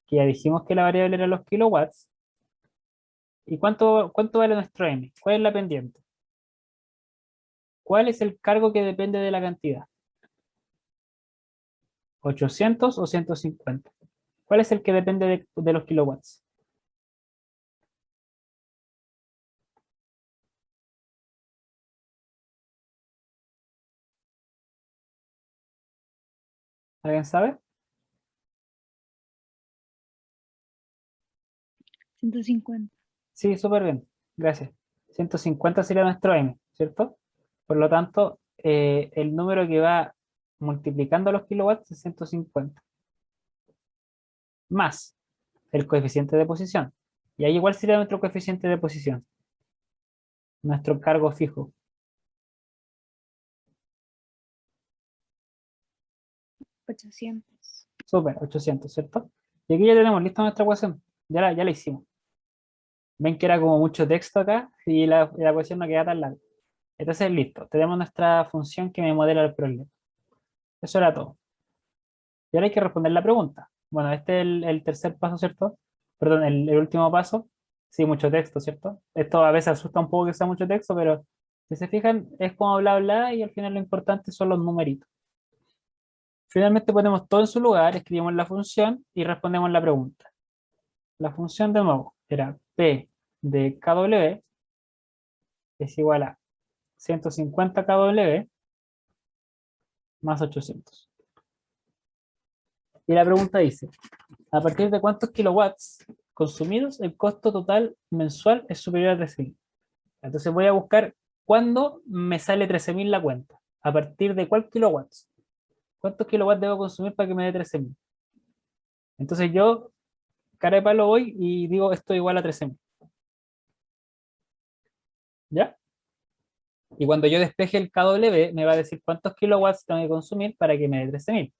que ya dijimos que la variable era los kilowatts. ¿Y cuánto vale nuestro m? ¿Cuál es la pendiente? ¿Cuál es el cargo que depende de la cantidad? ¿800 o 150? ¿Cuál es el que depende de los kilowatts? ¿Alguien sabe? 150. Sí, súper bien. Gracias. 150 sería nuestro m, ¿cierto? Por lo tanto, el número que va multiplicando los kilowatts es 150, más el coeficiente de posición. Y ahí igual sería nuestro coeficiente de posición, nuestro cargo fijo. 800. Súper, 800, ¿cierto? Y aquí ya tenemos lista nuestra ecuación. Ya la hicimos. Ven que era como mucho texto acá y la ecuación no queda tan larga. Entonces, listo. Tenemos nuestra función que me modela el problema. Eso era todo. Y ahora hay que responder la pregunta. Bueno, este es el tercer paso, ¿cierto? Perdón, el último paso. Sí, mucho texto, ¿cierto? Esto a veces asusta un poco que sea mucho texto, pero si se fijan, es como bla, bla, y al final lo importante son los numeritos. Finalmente ponemos todo en su lugar, escribimos la función y respondemos la pregunta. La función de nuevo era P de KW es igual a 150 KW más 800. Y la pregunta dice, ¿a partir de cuántos kilowatts consumidos el costo total mensual es superior a 13.000? Entonces voy a buscar cuándo me sale 13.000 la cuenta. ¿A partir de cuál kilowatts? ¿Cuántos kilowatts debo consumir para que me dé 13.000? Entonces yo, cara de palo, voy y digo esto es igual a 13.000. ¿Ya? Y cuando yo despeje el KW, me va a decir cuántos kilowatts tengo que consumir para que me dé 13.000.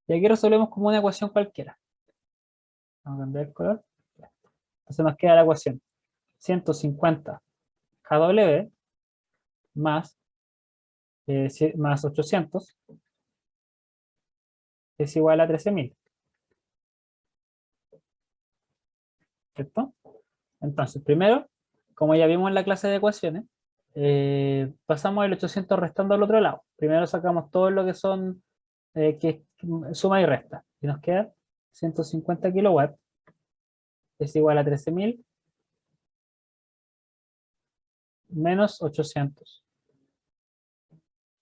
Y aquí resolvemos como una ecuación cualquiera. Vamos a cambiar el color. Entonces nos queda la ecuación 150 KW más, más 800 es igual a 13.000. ¿Cierto? Entonces, primero, como ya vimos en la clase de ecuaciones, pasamos el 800 restando al otro lado. Primero sacamos todo lo que son que suma y resta. Y nos queda 150 kilowatts es igual a 13.000 menos 800.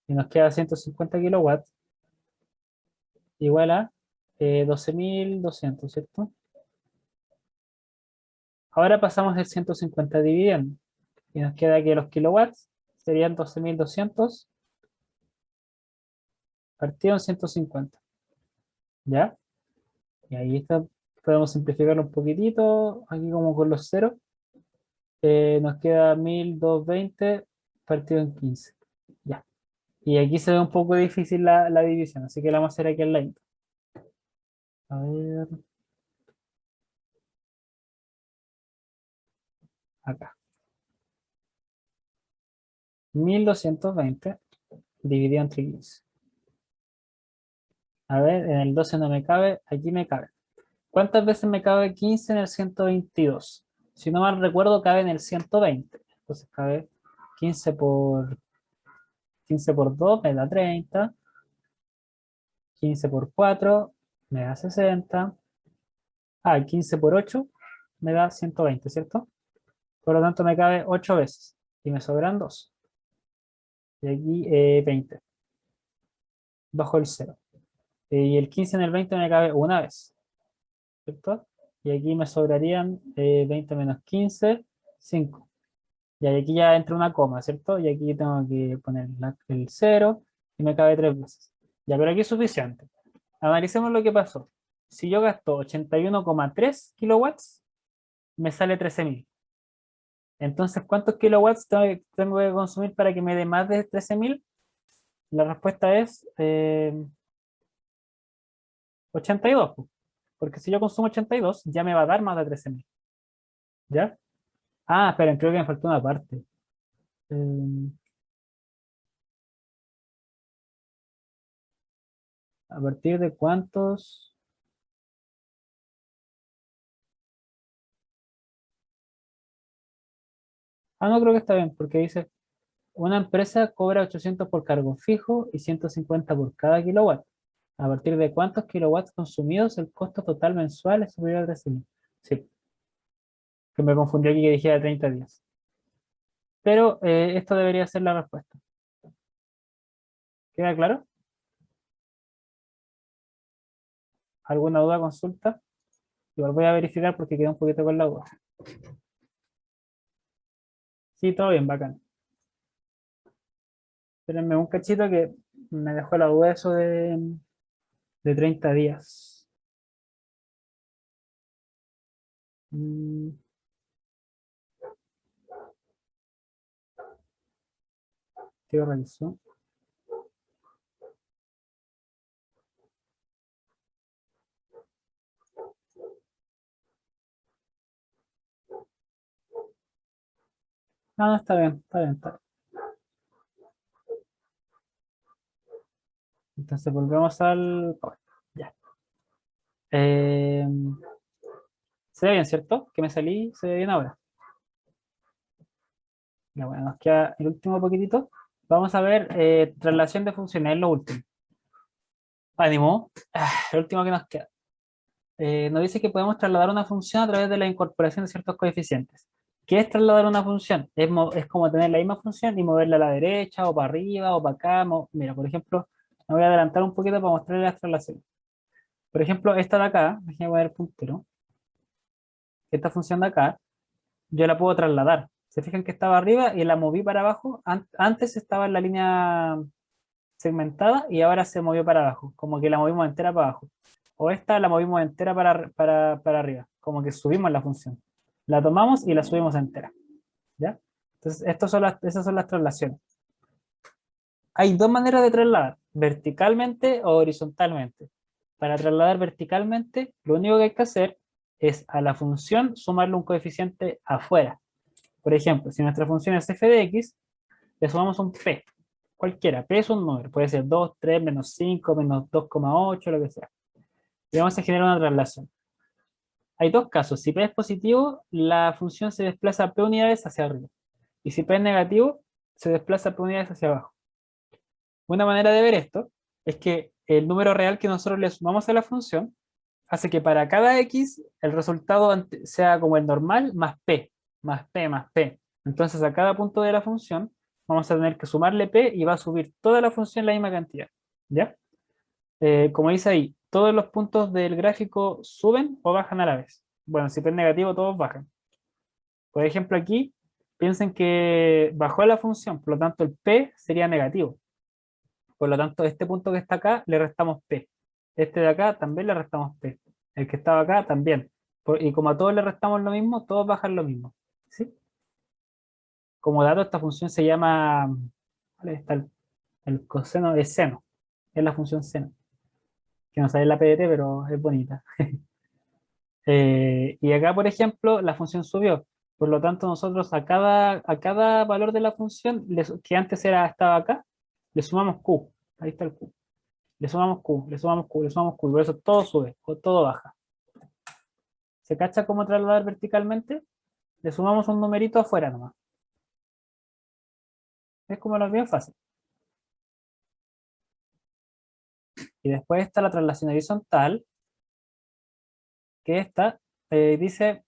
Y nos queda 150 kilowatts igual a 12.200, ¿cierto? Ahora pasamos el 150 dividiendo. Y nos queda que los kilowatts serían 12.200 partido en 150. ¿Ya? Y ahí está, podemos simplificarlo un poquitito, aquí como con los ceros. Nos queda 1.220 partido en 15. Ya. Y aquí se ve un poco difícil la división, así que la vamos a hacer aquí al lado. A ver, acá. 1220 dividido entre 15. A ver, en el 12 no me cabe, aquí me cabe. ¿Cuántas veces me cabe 15 en el 122? Si no mal recuerdo, cabe en el 120. Entonces cabe 15 por 2 me da 30. 15 por 4 me da 60. Ah, 15 por 8 me da 120, ¿cierto? Por lo tanto me cabe 8 veces. Y me sobran 2. Y aquí 20. Bajo el 0. Y el 15 en el 20 me cabe una vez, ¿cierto? Y aquí me sobrarían 20 menos 15, 5. Y aquí ya entra una coma, ¿cierto? Y aquí tengo que poner el 0 y me cabe 3 veces. Ya, pero aquí es suficiente. Analicemos lo que pasó. Si yo gasto 81,3 kilowatts, me sale 13.000. Entonces, ¿cuántos kilowatts tengo que consumir para que me dé más de 13.000? La respuesta es 82, po. Porque si yo consumo 82, ya me va a dar más de 13.000. ¿Ya? Ah, esperen, creo que me faltó una parte. Eh, ¿A partir de cuántos? Ah, no, creo que está bien, porque dice, una empresa cobra 800 por cargo fijo y 150 por cada kilowatt. ¿A partir de cuántos kilowatts consumidos el costo total mensual es superior a 13.000? Sí, que me confundió aquí que dijera 30 días. Pero esto debería ser la respuesta. ¿Queda claro? ¿Alguna duda, consulta? Igual voy a verificar porque quedé un poquito con la duda. Sí, todo bien, bacán. Espérenme un cachito que me dejó la duda eso de 30 días. Mm, ¿Qué revisó? Ah, no, está bien, está bien, está bien. Entonces volvemos al power. Ya. Eh, Se ve bien, ¿cierto? Que me salí, se ve bien ahora. Ya, bueno, nos queda el último poquitito. Vamos a ver traslación de funciones, es lo último. Ánimo. El último que nos queda. Nos dice que podemos trasladar una función a través de la incorporación de ciertos coeficientes. ¿Qué es trasladar una función? Es como tener la misma función y moverla a la derecha o para arriba o para acá. Mira, por ejemplo, me voy a adelantar un poquito para mostrarles las traslaciones. Por ejemplo, esta de acá, déjenme poner el puntero. Esta función de acá, yo la puedo trasladar. Se fijan que estaba arriba y la moví para abajo. Antes estaba en la línea segmentada y ahora se movió para abajo, como que la movimos entera para abajo. O esta la movimos entera para arriba, como que subimos la función. La tomamos y la subimos entera. ¿Ya? Entonces, esas son las traslaciones. Hay dos maneras de trasladar, verticalmente o horizontalmente. Para trasladar verticalmente, lo único que hay que hacer es a la función sumarle un coeficiente afuera. Por ejemplo, si nuestra función es f de x, le sumamos un p, cualquiera. P es un número, puede ser 2, 3, menos 5, menos 2,8, lo que sea. Y vamos a generar una traslación. Hay dos casos. Si P es positivo, la función se desplaza P unidades hacia arriba. Y si P es negativo, se desplaza P unidades hacia abajo. Una manera de ver esto es que el número real que nosotros le sumamos a la función hace que para cada X el resultado sea como el normal más P, más P, más P. Entonces a cada punto de la función vamos a tener que sumarle P y va a subir toda la función la misma cantidad. ¿Ya? Como dice ahí, todos los puntos del gráfico suben o bajan a la vez. Bueno, si P es negativo, todos bajan. Por ejemplo, aquí piensen que bajó la función, por lo tanto el P sería negativo. Por lo tanto, este punto que está acá le restamos P. Este de acá también le restamos P. El que estaba acá también. Y como a todos le restamos lo mismo, todos bajan lo mismo. ¿Sí? Como dato, esta función se llama, ¿cuál está el coseno de seno? Es la función seno. Que no sale en la PDT, pero es bonita. Y acá, por ejemplo, la función subió. Por lo tanto, nosotros a cada valor de la función, que antes estaba acá, le sumamos q. Ahí está el q. Le sumamos q, le sumamos q, le sumamos q. Y por eso todo sube o todo baja. ¿Se cacha cómo trasladar verticalmente? Le sumamos un numerito afuera nomás. Es como lo es bien fácil. Y después está la traslación horizontal, que esta dice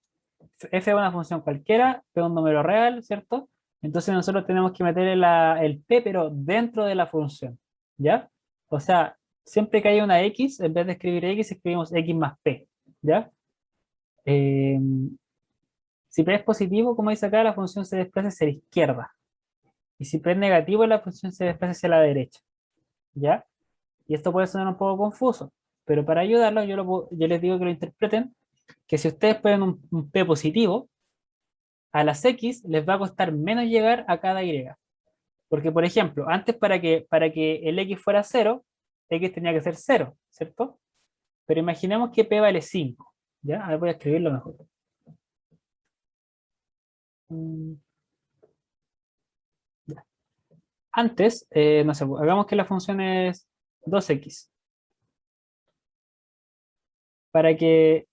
f es una función cualquiera, p es un número real, ¿cierto? Entonces nosotros tenemos que meter el p, pero dentro de la función, ¿ya? O sea, siempre que haya una x, en vez de escribir x, escribimos x más p, ¿ya? Eh, si p es positivo, como dice acá, la función se desplaza hacia la izquierda. Y si p es negativo, la función se desplaza hacia la derecha, ¿ya? Y esto puede sonar un poco confuso, pero para ayudarlo, yo les digo que lo interpreten, que si ustedes ponen un p positivo, a las X les va a costar menos llegar a cada Y. Porque, por ejemplo, antes para que el X fuera 0, X tenía que ser 0, ¿cierto? Pero imaginemos que P vale 5. ¿Ya? A ver, voy a escribirlo mejor. Mm, ya. Antes, no sé, hagamos que la función es 2X. Para que,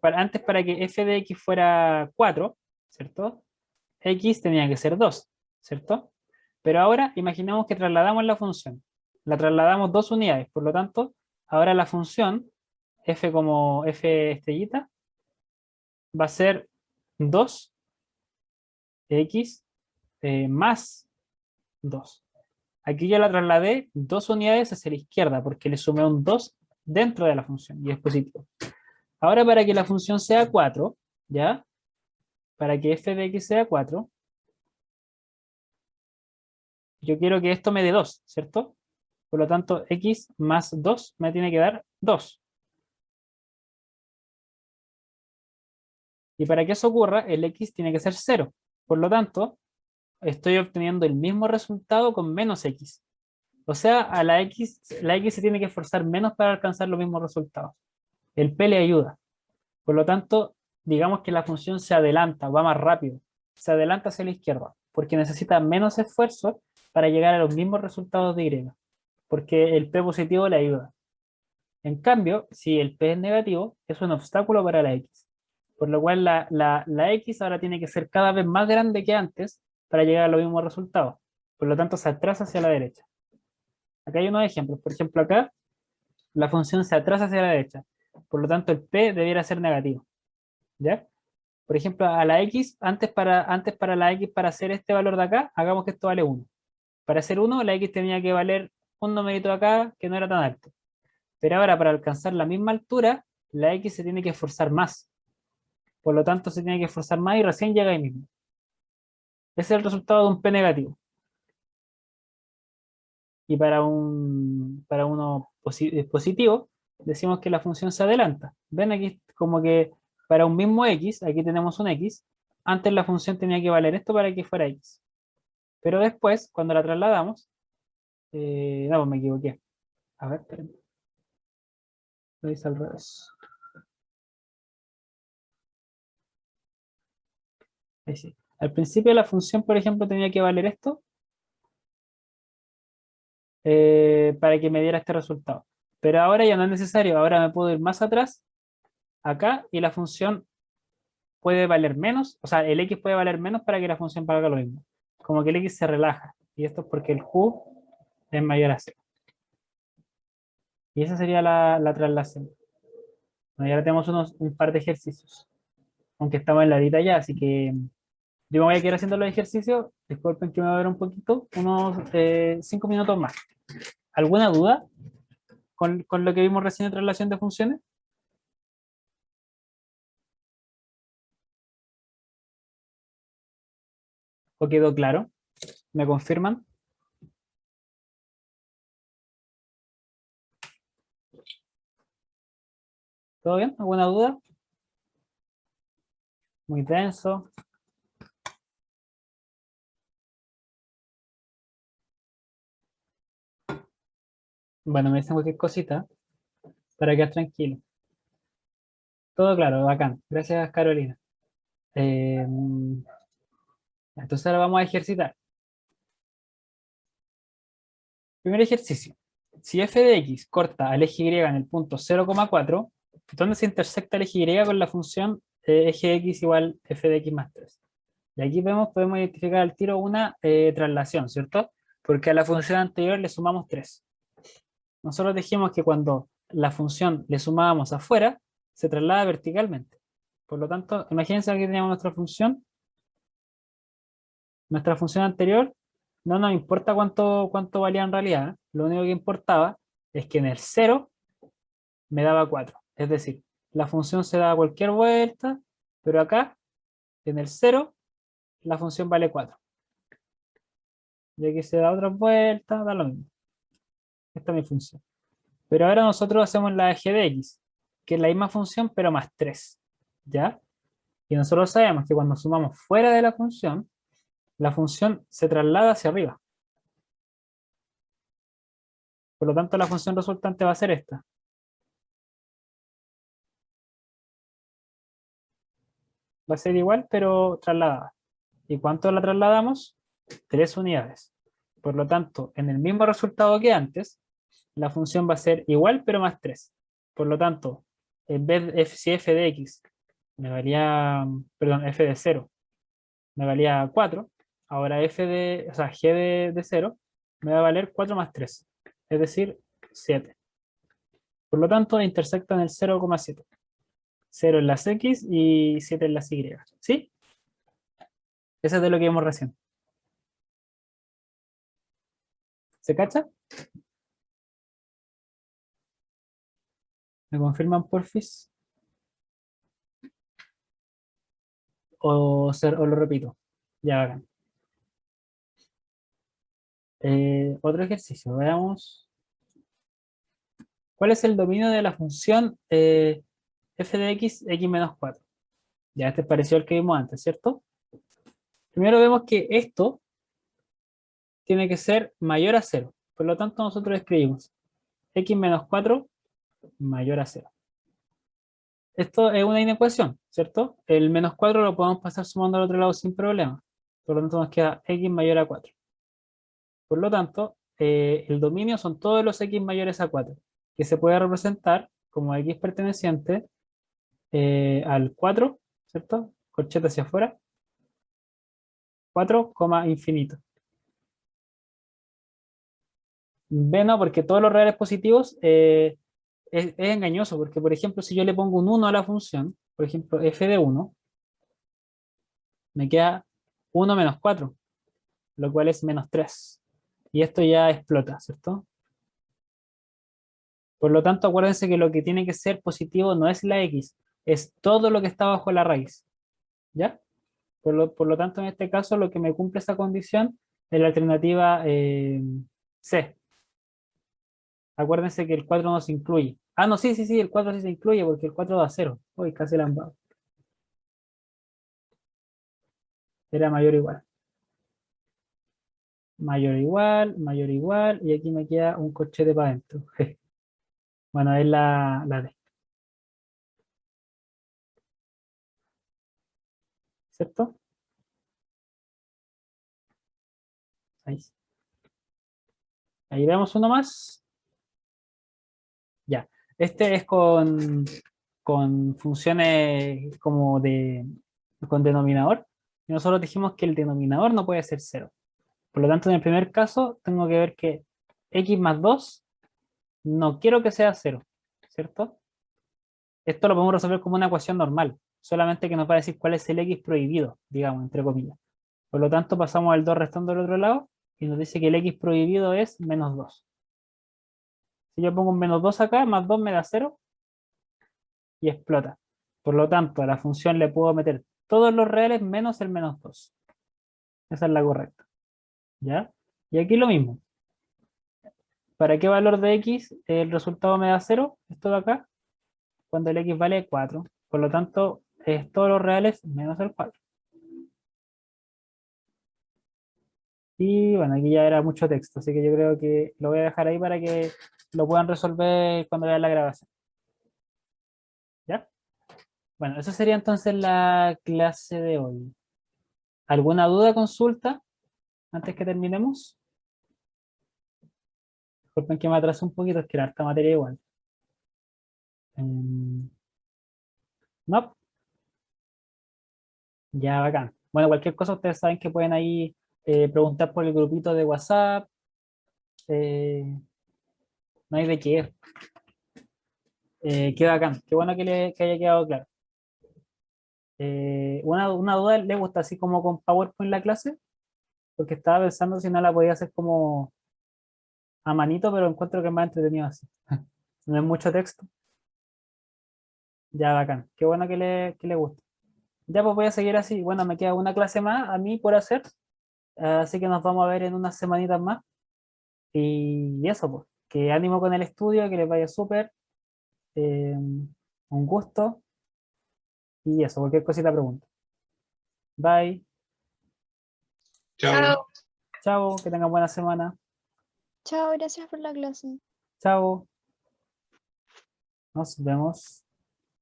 antes para que f de X fuera 4, ¿cierto? X tenía que ser 2, ¿cierto? Pero ahora imaginemos que trasladamos la función. La trasladamos 2 unidades, por lo tanto, ahora la función f como f estrellita va a ser 2x más 2. Aquí yo la trasladé 2 unidades hacia la izquierda porque le sumé un 2 dentro de la función y es positivo. Ahora para que la función sea 4, ¿ya? Para que f de x sea 4, yo quiero que esto me dé 2, ¿cierto? Por lo tanto, x más 2 me tiene que dar 2. Y para que eso ocurra, el x tiene que ser 0. Por lo tanto, estoy obteniendo el mismo resultado con menos x. O sea, la x se tiene que esforzar menos para alcanzar los mismos resultados. El p le ayuda. Por lo tanto, digamos que la función se adelanta, va más rápido. Se adelanta hacia la izquierda, porque necesita menos esfuerzo para llegar a los mismos resultados de y. Porque el p positivo le ayuda. En cambio, si el p es negativo, es un obstáculo para la x. Por lo cual la x ahora tiene que ser cada vez más grande que antes para llegar a los mismos resultados. Por lo tanto, se atrasa hacia la derecha. Acá hay unos ejemplos. Por ejemplo, acá la función se atrasa hacia la derecha. Por lo tanto, el p debiera ser negativo. ¿Ya? Por ejemplo, a la x, antes para la x, para hacer este valor de acá, hagamos que esto vale 1. Para hacer 1, la x tenía que valer un numerito acá que no era tan alto. Pero ahora, para alcanzar la misma altura, la x se tiene que esforzar más. Por lo tanto, se tiene que esforzar más y recién llega ahí mismo. Ese es el resultado de un p negativo. Y para uno positivo, decimos que la función se adelanta. Ven aquí como que para un mismo x, aquí tenemos un x, antes la función tenía que valer esto para que fuera x. Pero después, cuando la trasladamos, no, pues me equivoqué. A ver, espérenme. Lo hice al revés. Ahí sí. Al principio la función, por ejemplo, tenía que valer esto para que me diera este resultado. Pero ahora ya no es necesario. Ahora me puedo ir más atrás, acá, y la función puede valer menos. O sea, el x puede valer menos para que la función valga lo mismo. Como que el x se relaja. Y esto es porque el q es mayor a 0. Y esa sería la traslación. Bueno, y ahora tenemos un par de ejercicios. Aunque estamos en la horita ya, así que yo me voy a quedar haciendo los ejercicios. Disculpen que me voy a ver un poquito, unos 5 minutos más. ¿Alguna duda con lo que vimos recién en traslación de funciones? ¿O quedó claro? ¿Me confirman? ¿Todo bien? ¿Alguna duda? Muy denso. Bueno, me dicen cualquier cosita para quedar tranquilo. Todo claro, bacán. Gracias, Carolina. Entonces ahora vamos a ejercitar. Primer ejercicio. Si f de x corta al eje y en el punto 0,4, ¿dónde se intersecta el eje y con la función eje x igual f de x más 3? Y aquí podemos identificar al tiro una traslación, ¿cierto? Porque a la función anterior le sumamos 3. Nosotros dijimos que cuando la función le sumábamos afuera, se traslada verticalmente. Por lo tanto, imagínense que teníamos nuestra función anterior, no nos importa cuánto valía en realidad, ¿eh? Lo único que importaba es que en el 0 me daba 4. Es decir, la función se da cualquier vuelta, pero acá, en el 0, la función vale 4. Y aquí se da otra vuelta, da lo mismo. Esta es mi función. Pero ahora nosotros hacemos la eje de x, que es la misma función, pero más 3. ¿Ya? Y nosotros sabemos que cuando sumamos fuera de la función se traslada hacia arriba. Por lo tanto, la función resultante va a ser esta. Va a ser igual, pero trasladada. ¿Y cuánto la trasladamos? 3 unidades. Por lo tanto, en el mismo resultado que antes, la función va a ser igual, pero más 3. Por lo tanto, en vez de si f de x me valía, perdón, f de 0 me valía 4, ahora o sea, g de 0 me va a valer 4 más 3, es decir, 7. Por lo tanto, intersectan el 0,7. 0 en las x y 7 en las y. ¿Sí? Eso es de lo que vimos recién. ¿Se cacha? ¿Me confirman, porfis? O lo repito. Ya hagan. Otro ejercicio. Veamos. ¿Cuál es el dominio de la función f de x, x menos 4? Ya este es parecido al que vimos antes, ¿cierto? Primero vemos que esto tiene que ser mayor a 0. Por lo tanto, nosotros escribimos x menos 4 mayor a 0. Esto es una inecuación, ¿cierto? El menos 4 lo podemos pasar sumando al otro lado sin problema. Por lo tanto, nos queda x mayor a 4. Por lo tanto, el dominio son todos los x mayores a 4, que se puede representar como x perteneciente al 4, ¿cierto? Corchete hacia afuera. 4, infinito. B no, porque todos los reales positivos es engañoso, porque por ejemplo, si yo le pongo un 1 a la función, por ejemplo, f de 1, me queda 1 menos 4, lo cual es menos 3. Y esto ya explota, ¿cierto? Por lo tanto, acuérdense que lo que tiene que ser positivo no es la x, es todo lo que está bajo la raíz. ¿Ya? Por lo tanto, en este caso, lo que me cumple esa condición es la alternativa C. Acuérdense que el 4 no se incluye. Ah, no, sí, el 4 sí se incluye porque el 4 da 0. Uy, casi la han dado. Era mayor o igual. Mayor o igual, y aquí me queda un corchete para adentro. Bueno, es la D, ¿cierto? Ahí, ahí vemos uno más. Ya. Este es con funciones como con denominador. Y nosotros dijimos que el denominador no puede ser 0. Por lo tanto, en el primer caso, tengo que ver que x más 2 no quiero que sea 0, ¿cierto? Esto lo podemos resolver como una ecuación normal, solamente que nos va a decir cuál es el x prohibido, digamos, entre comillas. Por lo tanto, pasamos al 2 restando del otro lado y nos dice que el x prohibido es menos 2. Si yo pongo un menos 2 acá, más 2 me da 0 y explota. Por lo tanto, a la función le puedo meter todos los reales menos el menos 2. Esa es la correcta. ¿Ya? Y aquí lo mismo. ¿Para qué valor de x el resultado me da 0? Esto de acá, cuando el x vale 4. Por lo tanto, es todos los reales menos el 4. Y bueno, aquí ya era mucho texto, así que yo creo que lo voy a dejar ahí para que lo puedan resolver cuando vean la grabación. ¿Ya? Bueno, eso sería entonces la clase de hoy. ¿Alguna duda, consulta antes que terminemos? Disculpen que me atrasé un poquito, es que era harta materia igual. No, ya bacán. Bueno, cualquier cosa ustedes saben que pueden ahí preguntar por el grupito de WhatsApp. eh, no hay de qué. Qué bacán, qué bueno que haya quedado claro. Una duda, ¿le gusta así como con PowerPoint la clase? Porque estaba pensando si no la podía hacer como a manito, pero encuentro que es más entretenido así. No es mucho texto. Ya, bacán. Qué bueno que le guste. Ya, pues voy a seguir así. Bueno, me queda una clase más a mí por hacer. Así que nos vamos a ver en unas semanitas más. Y eso, pues. Que ánimo con el estudio, que les vaya súper. Un gusto. Y eso, cualquier cosita pregunta. Bye. Chao. Chao. Chao, que tengan buena semana. Chao, gracias por la clase. Chao. Nos vemos.